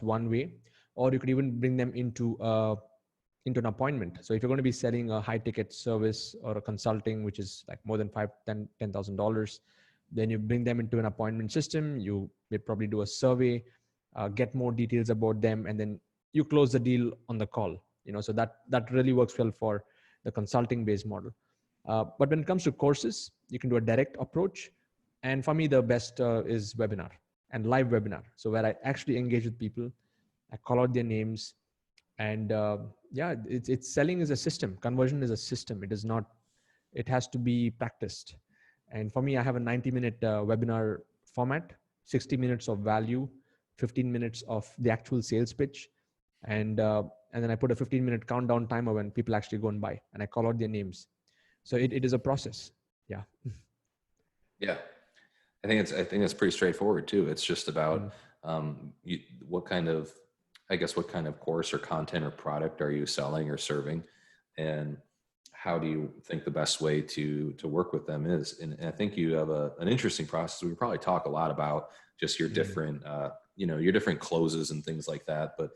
one way. Or you could even bring them into an appointment. So if you're going to be selling a high ticket service or a consulting, which is like more than $10,000, then you bring them into an appointment system. You may probably do a survey, get more details about them, and then you close the deal on the call. So that really works well for the consulting based model. But when it comes to courses, you can do a direct approach. And for me, the best is webinar and live webinar. So where I actually engage with people, I call out their names, and it's selling is a system. Conversion is a system. It is not. It has to be practiced. And for me, I have a 90-minute webinar format, 60 minutes of value, 15 minutes of the actual sales pitch, and then I put a 15-minute countdown timer when people actually go and buy, and I call out their names. So it is a process. Yeah. Yeah. I think it's pretty straightforward too. It's just about what kind of course or content or product are you selling or serving, and how do you think the best way to work with them is? And I think you have an interesting process. We probably talk a lot about just your different your different closes and things like that. But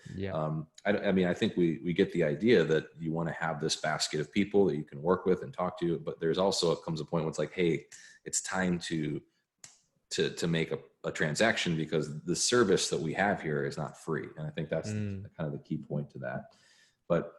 I think we get the idea that you want to have this basket of people that you can work with and talk to. But there's also comes a point where it's like, hey, it's time to make a transaction because the service that we have here is not free. And I think that's kind of the key point to that. But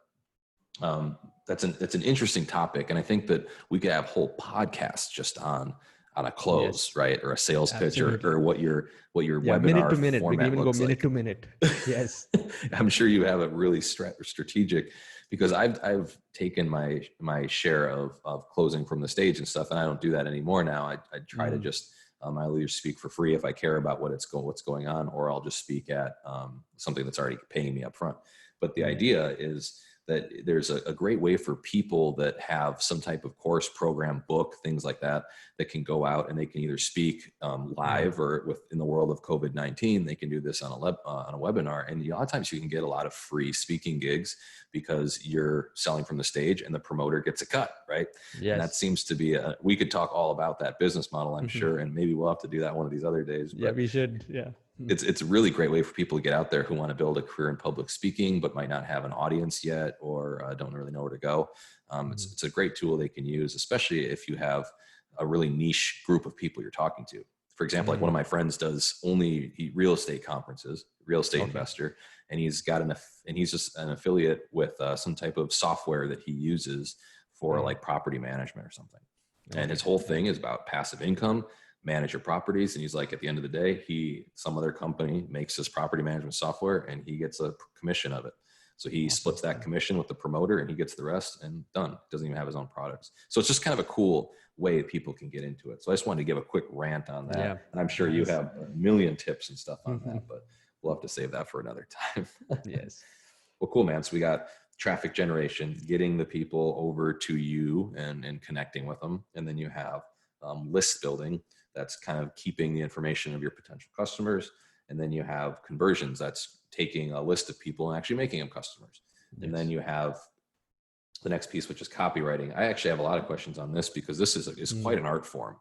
that's an interesting topic. And I think that we could have whole podcasts just on a close, right? Or a sales pitch or what your webinar minute to minute. We can even go minute like. to minute. Yes. I'm sure you have a really strategic, because I've taken my share of closing from the stage and stuff. And I don't do that anymore now. I try to just, I'll either speak for free if I care about what's going on, or I'll just speak at something that's already paying me up front. But the idea is that there's a great way for people that have some type of course, program, book, things like that can go out and they can either speak live or in the world of COVID-19, they can do this on a webinar. And a lot of times you can get a lot of free speaking gigs because you're selling from the stage and the promoter gets a cut, right? Yes. And that seems to be we could talk all about that business model, I'm sure. And maybe we'll have to do that one of these other days. But, yeah, we should. Yeah. it's a really great way for people to get out there who want to build a career in public speaking, but might not have an audience yet, or don't really know where to go. It's a great tool they can use, especially if you have a really niche group of people you're talking to. For example, like one of my friends does only real estate conferences, real estate investor, and he's just an affiliate with some type of software that he uses for like property management or something. And his whole thing is about passive income, manage your properties. And he's like, at the end of the day, some other company makes his property management software and he gets a commission of it. So he splits that commission with the promoter and he gets the rest, and done. Doesn't even have his own products. So it's just kind of a cool way people can get into it. So I just wanted to give a quick rant on that. Yeah. And I'm sure you have a million tips and stuff on that, but we'll have to save that for another time. Yes. Well, cool, man. So we got traffic generation, getting the people over to you and connecting with them. And then you have list building. That's kind of keeping the information of your potential customers. And then you have conversions. That's taking a list of people and actually making them customers. Yes. And then you have the next piece, which is copywriting. I actually have a lot of questions on this because this is quite an art form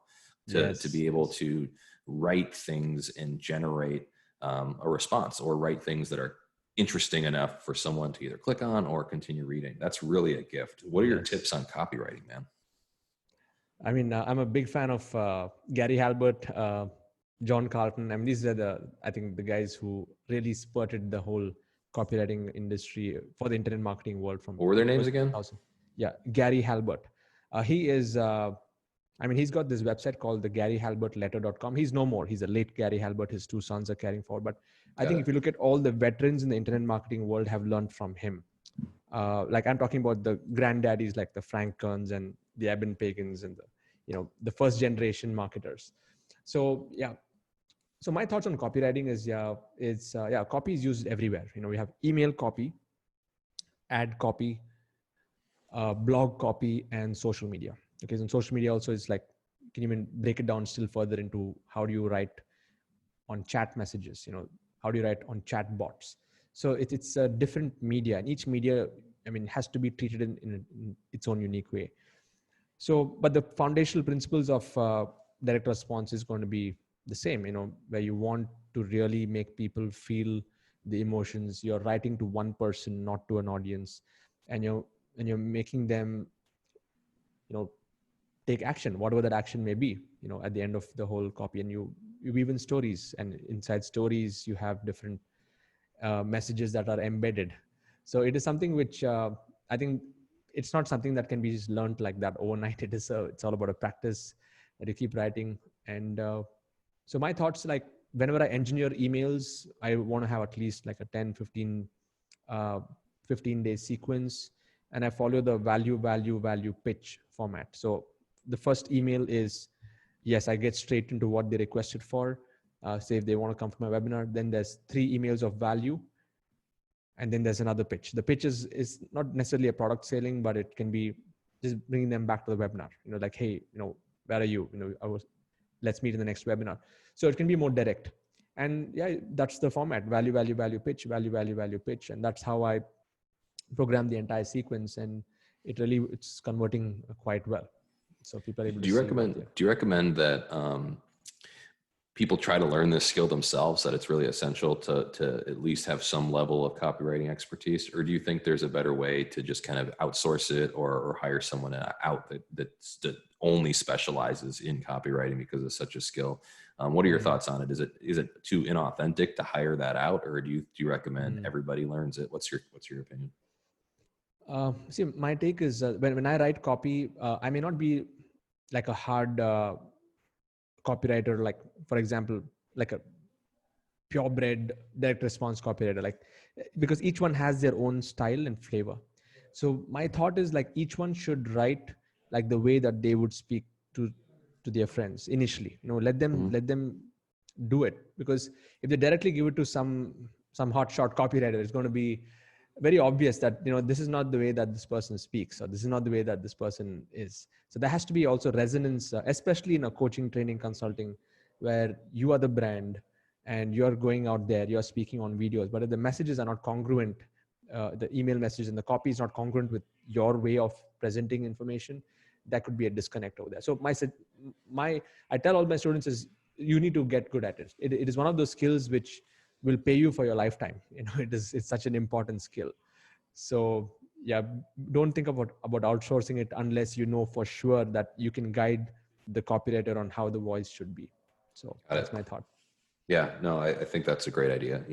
to be able to write things and generate a response, or write things that are interesting enough for someone to either click on or continue reading. That's really a gift. What are your tips on copywriting, man? I mean, I'm a big fan of Gary Halbert, John Carlton. I mean, these are I think the guys who really spurted the whole copywriting industry for the internet marketing world. From what were their names again? Yeah, Gary Halbert. He is, he's got this website called the GaryHalbertLetter.com. He's no more. He's a late Gary Halbert. His two sons are caring for. But I think if you look at all the veterans in the internet marketing world have learned from him. Like I'm talking about the granddaddies like the Frank Kerns and the Eben Pagans and the first generation marketers. So yeah. So my thoughts on copywriting is copy is used everywhere. We have email copy, ad copy, blog copy, and social media. Okay, so social media also is like, can you even break it down still further into how do you write on chat messages? How do you write on chat bots? So it's a different media, and each media, has to be treated in its own unique way. So, but the foundational principles of direct response is going to be the same, where you want to really make people feel the emotions. You're writing to one person, not to an audience, and you're making them, take action, whatever that action may be, at the end of the whole copy. And you weave in stories, and inside stories, you have different messages that are embedded. So it is something which I think it's not something that can be just learned like that overnight. It's all about a practice that you keep writing. And so my thoughts, like whenever I engineer emails, I want to have at least like a 10, 15 day sequence. And I follow the value pitch format. So the first email is, yes, I get straight into what they requested for. Say if they want to come for my webinar, then there's 3 emails of value. And then there's another pitch. The pitch is not necessarily a product selling, but it can be just bringing them back to the webinar. Like, hey, where are you? Let's meet in the next webinar. So it can be more direct. And yeah, that's the format: value pitch, value pitch. And that's how I program the entire sequence. And it's converting quite well. So people are able to do you recommend that people try to learn this skill themselves, that it's really essential to at least have some level of copywriting expertise? Or do you think there's a better way to just kind of outsource it or hire someone out that only specializes in copywriting because it's such a skill? What are your thoughts on it? Is it too inauthentic to hire that out, or do you recommend everybody learns it? What's your opinion? See, my take is when I write copy, I may not be like a hard copywriter, like for example, like a purebred direct response copywriter, like, because each one has their own style and flavor. So my thought is like each one should write like the way that they would speak to their friends initially. Let them do it, because if they directly give it to some hotshot copywriter, it's going to be very obvious that this is not the way that this person speaks, or this is not the way that this person is. So there has to be also resonance, especially in a coaching, training, consulting, where you are the brand and you're going out there, you're speaking on videos, but if the messages are not congruent, the email message and the copy is not congruent with your way of presenting information, that could be a disconnect over there. So I tell all my students is, you need to get good at it. It is one of those skills which will pay you for your lifetime. It's such an important skill. So yeah, don't think about outsourcing it unless you know for sure that you can guide the copywriter on how the voice should be. So that's my thought. Yeah, no, I think that's a great idea.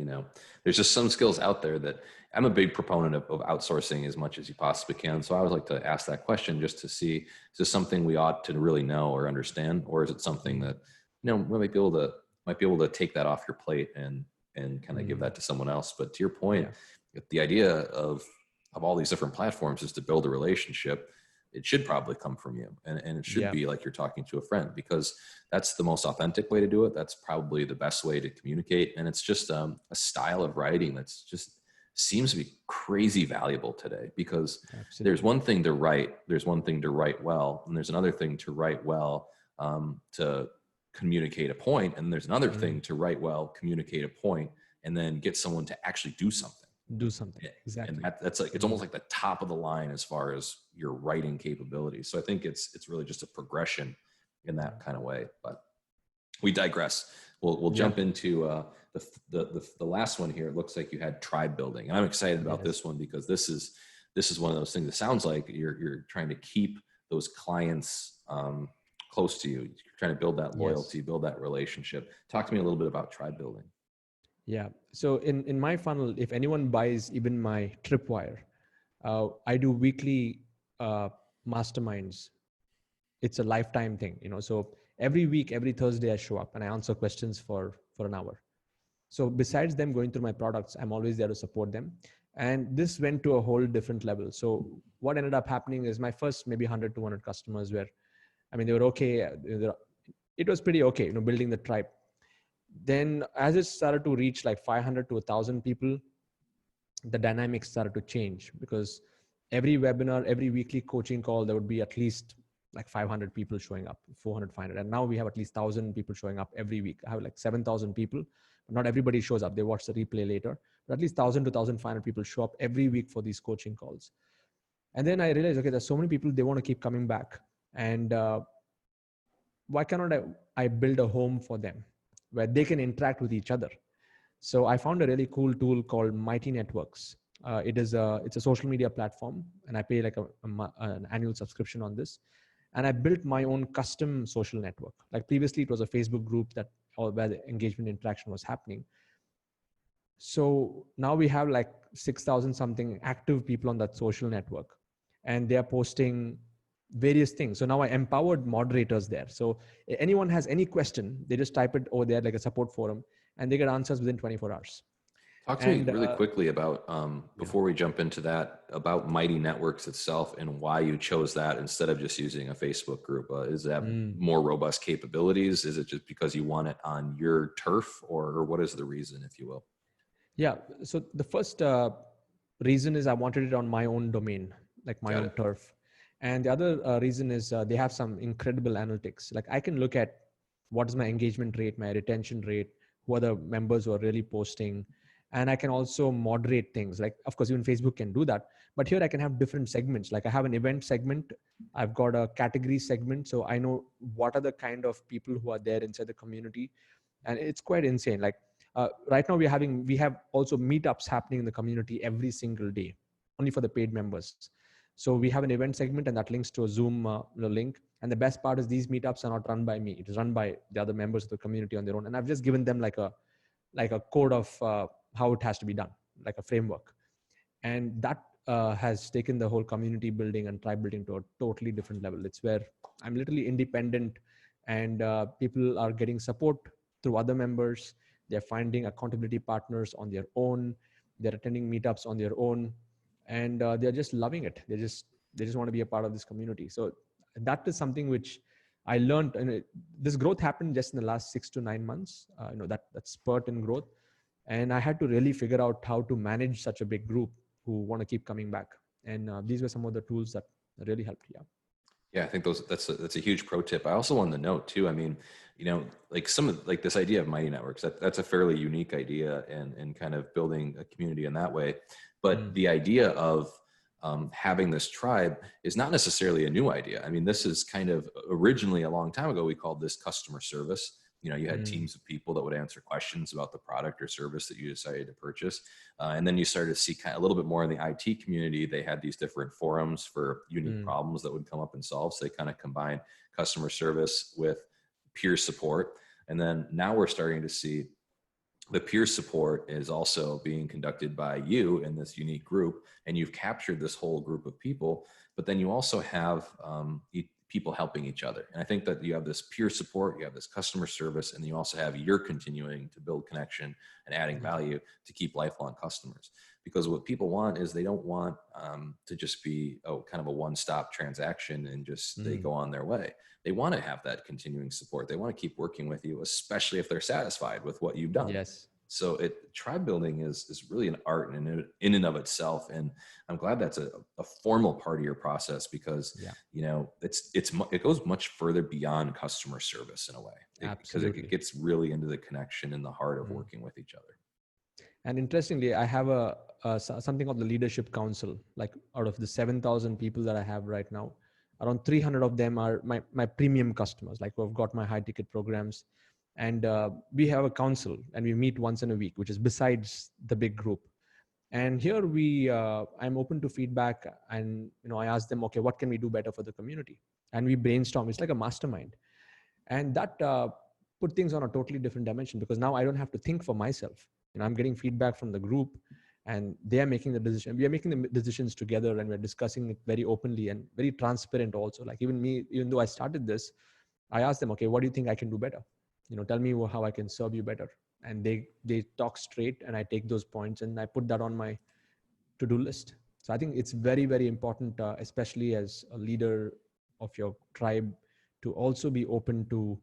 There's just some skills out there that I'm a big proponent of outsourcing as much as you possibly can. So I would like to ask that question just to see, is this something we ought to really know or understand? Or is it something that, we might be able to take that off your plate and kind of give that to someone else. But to your point, the idea of all these different platforms is to build a relationship. It should probably come from you. And it should be like you're talking to a friend, because that's the most authentic way to do it. That's probably the best way to communicate. And it's just a style of writing that's just seems to be crazy valuable today, because there's one thing to write. There's one thing to write well. And there's another thing to write well to communicate a point. And there's another thing to write well, communicate a point, and then get someone to actually do something. Exactly. And that's like, it's almost like the top of the line as far as your writing capabilities. So I think it's really just a progression in that kind of way, but we digress. We'll jump into the last one here. It looks like you had tribe building. I'm excited about this one, because this is one of those things that sounds like you're trying to keep those clients close to you. You're trying to build that loyalty, build that relationship. Talk to me a little bit about tribe building. Yeah. So in my funnel, if anyone buys even my tripwire, I do weekly masterminds. It's a lifetime thing, so every week, every Thursday I show up and I answer questions for an hour. So besides them going through my products, I'm always there to support them. And this went to a whole different level. So what ended up happening is my first maybe 100, 200 customers were, they were okay. It was pretty okay, building the tribe. Then as it started to reach like 500 to 1,000 people, the dynamics started to change, because every webinar, every weekly coaching call, there would be at least like 500 people showing up, 400, 500. And now we have at least 1,000 people showing up every week. I have like 7,000 people, but not everybody shows up. They watch the replay later, but at least 1,000 to 1,500 people show up every week for these coaching calls. And then I realized, okay, there's so many people, they want to keep coming back. And why cannot I build a home for them where they can interact with each other? So I found a really cool tool called Mighty Networks. It's a social media platform, and I pay like an annual subscription on this. And I built my own custom social network. Like previously, it was a Facebook group where the engagement interaction was happening. So now we have like 6,000 something active people on that social network, and they are posting various things. So now I empowered moderators there. So anyone has any question, they just type it over there like a support forum, and they get answers within 24 hours. Talk to me really quickly about, before we jump into that, about Mighty Networks itself and why you chose that instead of just using a Facebook group. Is that more robust capabilities? Is it just because you want it on your turf, or what is the reason, if you will? Yeah. So the first reason is I wanted it on my own domain, like my own turf. And the other reason is they have some incredible analytics. Like I can look at what is my engagement rate, my retention rate, who are the members who are really posting. And I can also moderate things. Like, of course, even Facebook can do that. But here I can have different segments. Like I have an event segment. I've got a category segment. So I know what are the kind of people who are there inside the community. And it's quite insane. Like right now we have also meetups happening in the community every single day, only for the paid members. So we have an event segment, and that links to a Zoom link. And the best part is these meetups are not run by me. It is run by the other members of the community on their own. And I've just given them like a code of how it has to be done, like a framework. And that has taken the whole community building and tribe building to a totally different level. It's where I'm literally independent, and people are getting support through other members. They're finding accountability partners on their own. They're attending meetups on their own, and they're just loving it. They just want to be a part of this community. So that is something which I learned, and this growth happened just in the last 6 to 9 months, that spurt in growth. And I had to really figure out how to manage such a big group who want to keep coming back. And these were some of the tools that really helped. Yeah, I think that's a huge pro tip. I also wanted to note too, like this idea of Mighty Networks, that's a fairly unique idea, and kind of building a community in that way. But the idea of having this tribe is not necessarily a new idea. This is kind of originally a long time ago, we called this customer service. You had teams of people that would answer questions about the product or service that you decided to purchase. And then you started to see kind of a little bit more in the IT community. They had these different forums for unique problems that would come up and solve. So they kind of combined customer service with peer support. And then now we're starting to see the peer support is also being conducted by you in this unique group, and you've captured this whole group of people, but then you also have people helping each other. And I think that you have this peer support, you have this customer service, and you also have you're continuing to build connection and adding value to keep lifelong customers. Because what people want is they don't want to just be kind of a one-stop transaction and just they go on their way. They want to have that continuing support. They want to keep working with you, especially if they're satisfied with what you've done. Yes. So tribe building is really an art in and of itself. And I'm glad that's a formal part of your process because, it goes much further beyond customer service in a way. Because it gets really into the connection and the heart of working with each other. And interestingly, I have something called the Leadership Council. Like out of the 7,000 people that I have right now, around 300 of them are my premium customers, like who've got my high ticket programs. And we have a council and we meet once in a week, which is besides the big group. And here I'm open to feedback, and I ask them, okay, what can we do better for the community? And we brainstorm. It's like a mastermind. And that put things on a totally different dimension, because now I don't have to think for myself. I'm getting feedback from the group, and they are making the decision. We are making the decisions together, and we're discussing it very openly and very transparent also. Like even though I started this, I asked them, okay, what do you think I can do better? Tell me how I can serve you better. And they talk straight, and I take those points and I put that on my to-do list. So I think it's very, very important, especially as a leader of your tribe, to also be open to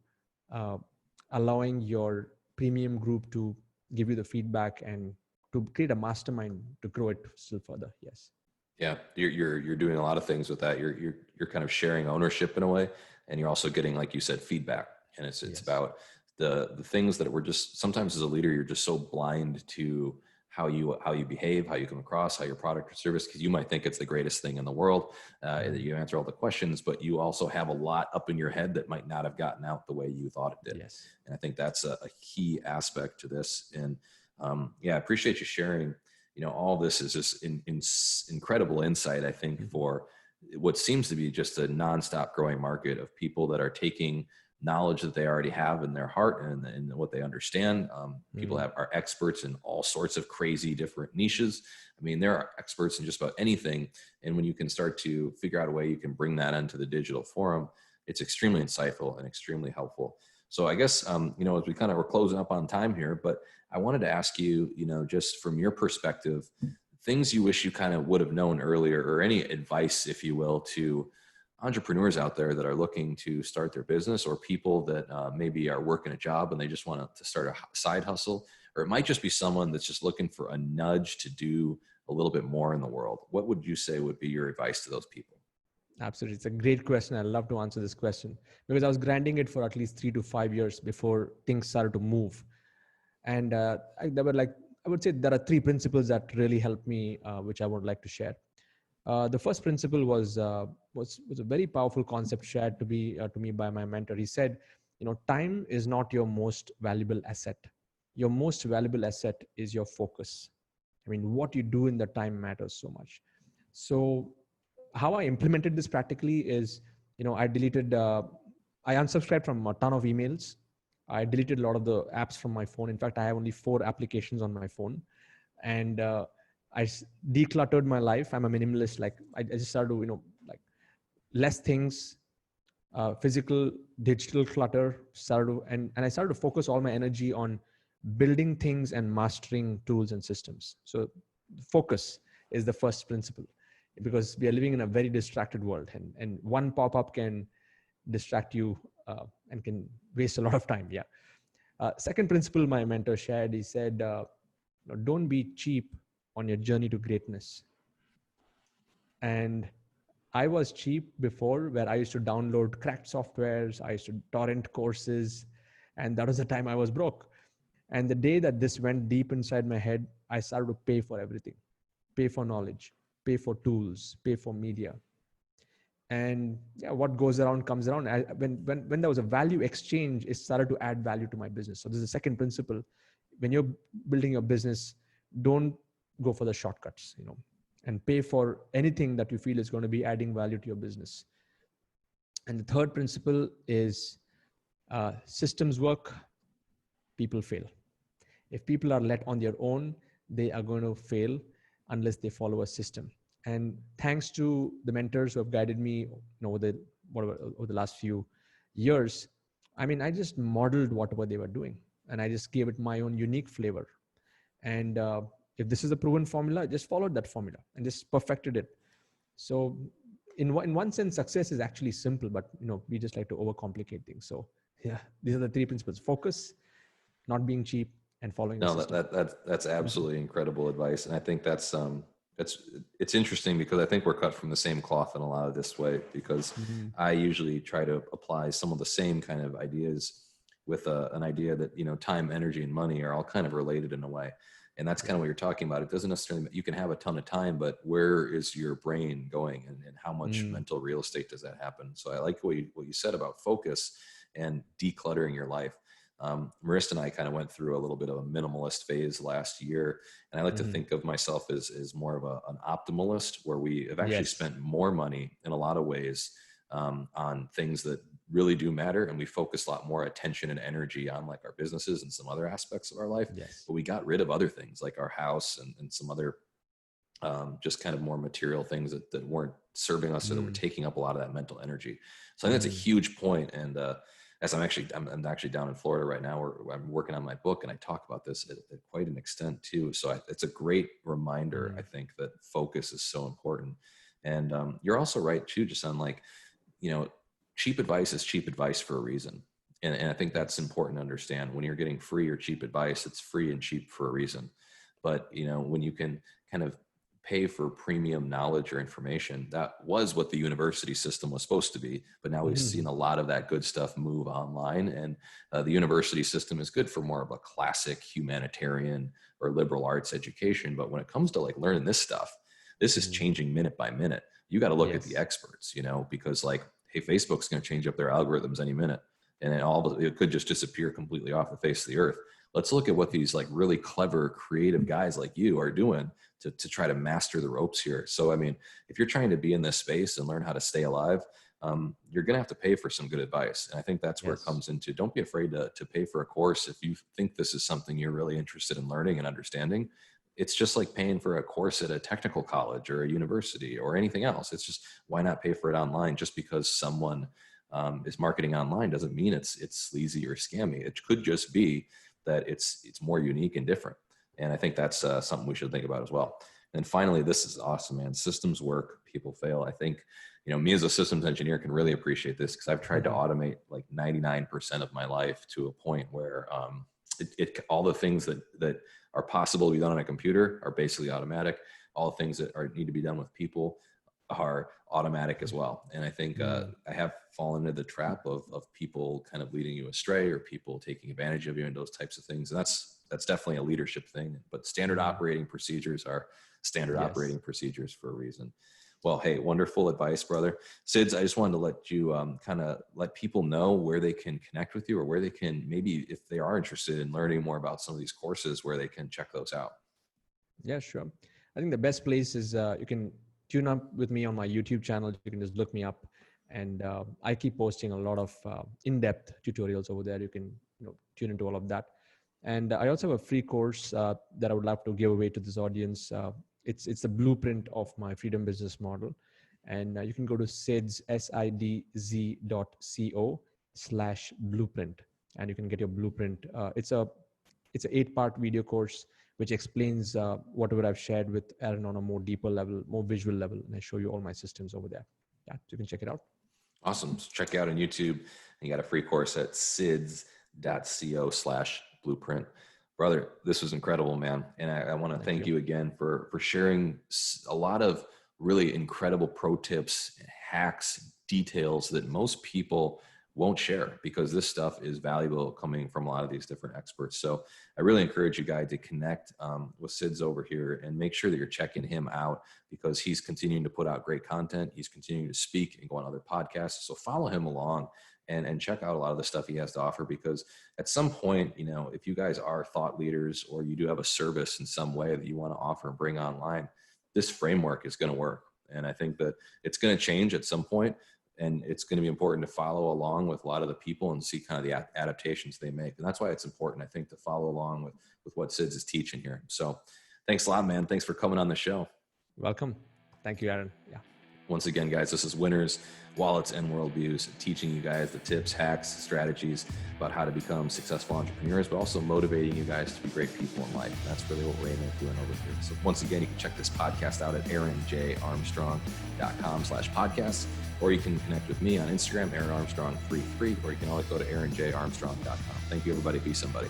allowing your premium group to give you the feedback and to create a mastermind to grow it still further. Yes. Yeah, you're doing a lot of things with that. You're kind of sharing ownership in a way, and you're also getting, like you said, feedback. And it's about the things that we're just, sometimes as a leader, you're just so blind to how you behave, how you come across, how your product or service, because you might think it's the greatest thing in the world, that you answer all the questions, but you also have a lot up in your head that might not have gotten out the way you thought it did. Yes. And I think that's a key aspect to this. And I appreciate you sharing. All this is just incredible insight, I think, for what seems to be just a nonstop growing market of people that are taking knowledge that they already have in their heart and what they understand. People are experts in all sorts of crazy different niches. I mean, there are experts in just about anything. And when you can start to figure out a way you can bring that into the digital forum, it's extremely insightful and extremely helpful. So I guess, as we kind of we're closing up on time here, but I wanted to ask you, just from your perspective, things you wish you kind of would have known earlier, or any advice, if you will, to entrepreneurs out there that are looking to start their business, or people that maybe are working a job and they just want to start a side hustle, or it might just be someone that's just looking for a nudge to do a little bit more in the world. What would you say would be your advice to those people? Absolutely. It's a great question. I'd love to answer this question, because I was grinding it for at least 3 to 5 years before things started to move. And I would say there are 3 principles that really helped me, which I would like to share. The first principle was a very powerful concept shared to me by my mentor. He said, time is not your most valuable asset. Your most valuable asset is your focus. I mean, what you do in the time matters so much. So how I implemented this practically is, I unsubscribed from a ton of emails. I deleted a lot of the apps from my phone. In fact, I have only 4 applications on my phone. And I decluttered my life. I'm a minimalist. Like I just started to, less things, physical, digital clutter, and I started to focus all my energy on building things and mastering tools and systems. So focus is the first principle, because we are living in a very distracted world, and one pop-up can distract you and can waste a lot of time. Yeah. Second principle my mentor shared, he said, don't be cheap on your journey to greatness. And I was cheap before, where I used to download cracked softwares, I used to torrent courses, and that was the time I was broke. And the day that this went deep inside my head, I started to pay for everything, pay for knowledge, pay for tools, pay for media. And yeah, what goes around comes around. When there was a value exchange, it started to add value to my business. So this is the second principle. When you're building your business, don't go for the shortcuts, and pay for anything that you feel is going to be adding value to your business. And the third principle is systems work, people fail. If people are let on their own, they are going to fail unless they follow a system. And thanks to the mentors who have guided me over the last few years, I just modeled whatever they were doing, and I just gave it my own unique flavor. And if this is a proven formula, I just followed that formula and just perfected it. So in one sense, success is actually simple, but we just like to overcomplicate things. So yeah, these are the three principles: focus, not being cheap, and following the system. That's absolutely incredible advice. And I think it's interesting because I think we're cut from the same cloth in a lot of this way, because I usually try to apply some of the same kind of ideas with an idea that, time, energy, and money are all kind of related in a way. And that's kind of what you're talking about. It doesn't necessarily, you can have a ton of time, but where is your brain going, and how much mental real estate does that happen? So I like what you said about focus and decluttering your life. Marissa and I kind of went through a little bit of a minimalist phase last year. And I like to think of myself as more of an optimalist, where we have actually spent more money in a lot of ways on things that really do matter. And we focus a lot more attention and energy on like our businesses and some other aspects of our life. But we got rid of other things like our house and some other just kind of more material things that weren't serving us or that were taking up a lot of that mental energy. So I think that's a huge point. And as I'm actually down in Florida right now, where I'm working on my book, and I talk about this at quite an extent too. So it's a great reminder, I think, that focus is so important. And you're also right too, just on like, cheap advice is cheap advice for a reason. And I think that's important to understand. When you're getting free or cheap advice, it's free and cheap for a reason. But, when you can kind of pay for premium knowledge or information, that was what the university system was supposed to be. But now we've seen a lot of that good stuff move online, and the university system is good for more of a classic humanitarian or liberal arts education. But when it comes to like learning this stuff, this is changing minute by minute. You got to look at the experts, because like, hey, Facebook's going to change up their algorithms any minute, and it could just disappear completely off the face of the earth. Let's look at what these like really clever, creative guys like you are doing to try to master the ropes here. So, if you're trying to be in this space and learn how to stay alive, you're going to have to pay for some good advice. And I think that's where it comes into, don't be afraid to pay for a course. If you think this is something you're really interested in learning and understanding, it's just like paying for a course at a technical college or a university or anything else. It's just, why not pay for it online? Just because someone is marketing online doesn't mean it's sleazy or scammy. It could just be that it's more unique and different. And I think that's something we should think about as well. And finally, this is awesome, man. Systems work, people fail. I think, me as a systems engineer can really appreciate this, because I've tried to automate like 99% of my life to a point where all the things that are possible to be done on a computer are basically automatic. All the things that need to be done with people are automatic as well. And I think I have fallen into the trap of people kind of leading you astray, or people taking advantage of you and those types of things. And that's definitely a leadership thing. But standard operating procedures are standard operating procedures for a reason. Well, hey, wonderful advice, brother. Sids, I just wanted to let you kind of let people know where they can connect with you, or where they can, maybe if they are interested in learning more about some of these courses, where they can check those out. Yeah, sure. I think the best place is you can tune up with me on my YouTube channel. You can just look me up, and I keep posting a lot of in-depth tutorials over there. You can tune into all of that. And I also have a free course that I would love to give away to this audience. It's the blueprint of my freedom business model. And you can go to sidz.co/blueprint, and you can get your blueprint. It's an 8-part video course which explains whatever I've shared with Aaron on a more deeper level, more visual level. And I show you all my systems over there. Yeah, so you can check it out. Awesome. So check it out on YouTube. You got a free course at sidz.co/blueprint. Brother, this was incredible, man. And I want to thank you again for sharing a lot of really incredible pro tips, hacks, details that most people won't share, because this stuff is valuable coming from a lot of these different experts. So I really encourage you guys to connect with Sid's over here and make sure that you're checking him out, because he's continuing to put out great content. He's continuing to speak and go on other podcasts. So follow him along and check out a lot of the stuff he has to offer, because at some point, you know, if you guys are thought leaders or you do have a service in some way that you want to offer and bring online, this framework is going to work. And I think that it's going to change at some point. And it's going to be important to follow along with a lot of the people and see kind of the adaptations they make. And that's why it's important, I think, to follow along with what Sid's is teaching here. So thanks a lot, man. Thanks for coming on the show. Welcome. Thank you, Aaron. Yeah. Once again, guys, this is Winners, Wallets, and Worldviews, teaching you guys the tips, hacks, strategies about how to become successful entrepreneurs, but also motivating you guys to be great people in life. And that's really what we're aiming at doing over here. So once again, you can check this podcast out at aaronjarmstrong.com/podcast, or you can connect with me on Instagram, AaronArmstrong33, or you can always go to aaronjarmstrong.com. Thank you, everybody. Be somebody.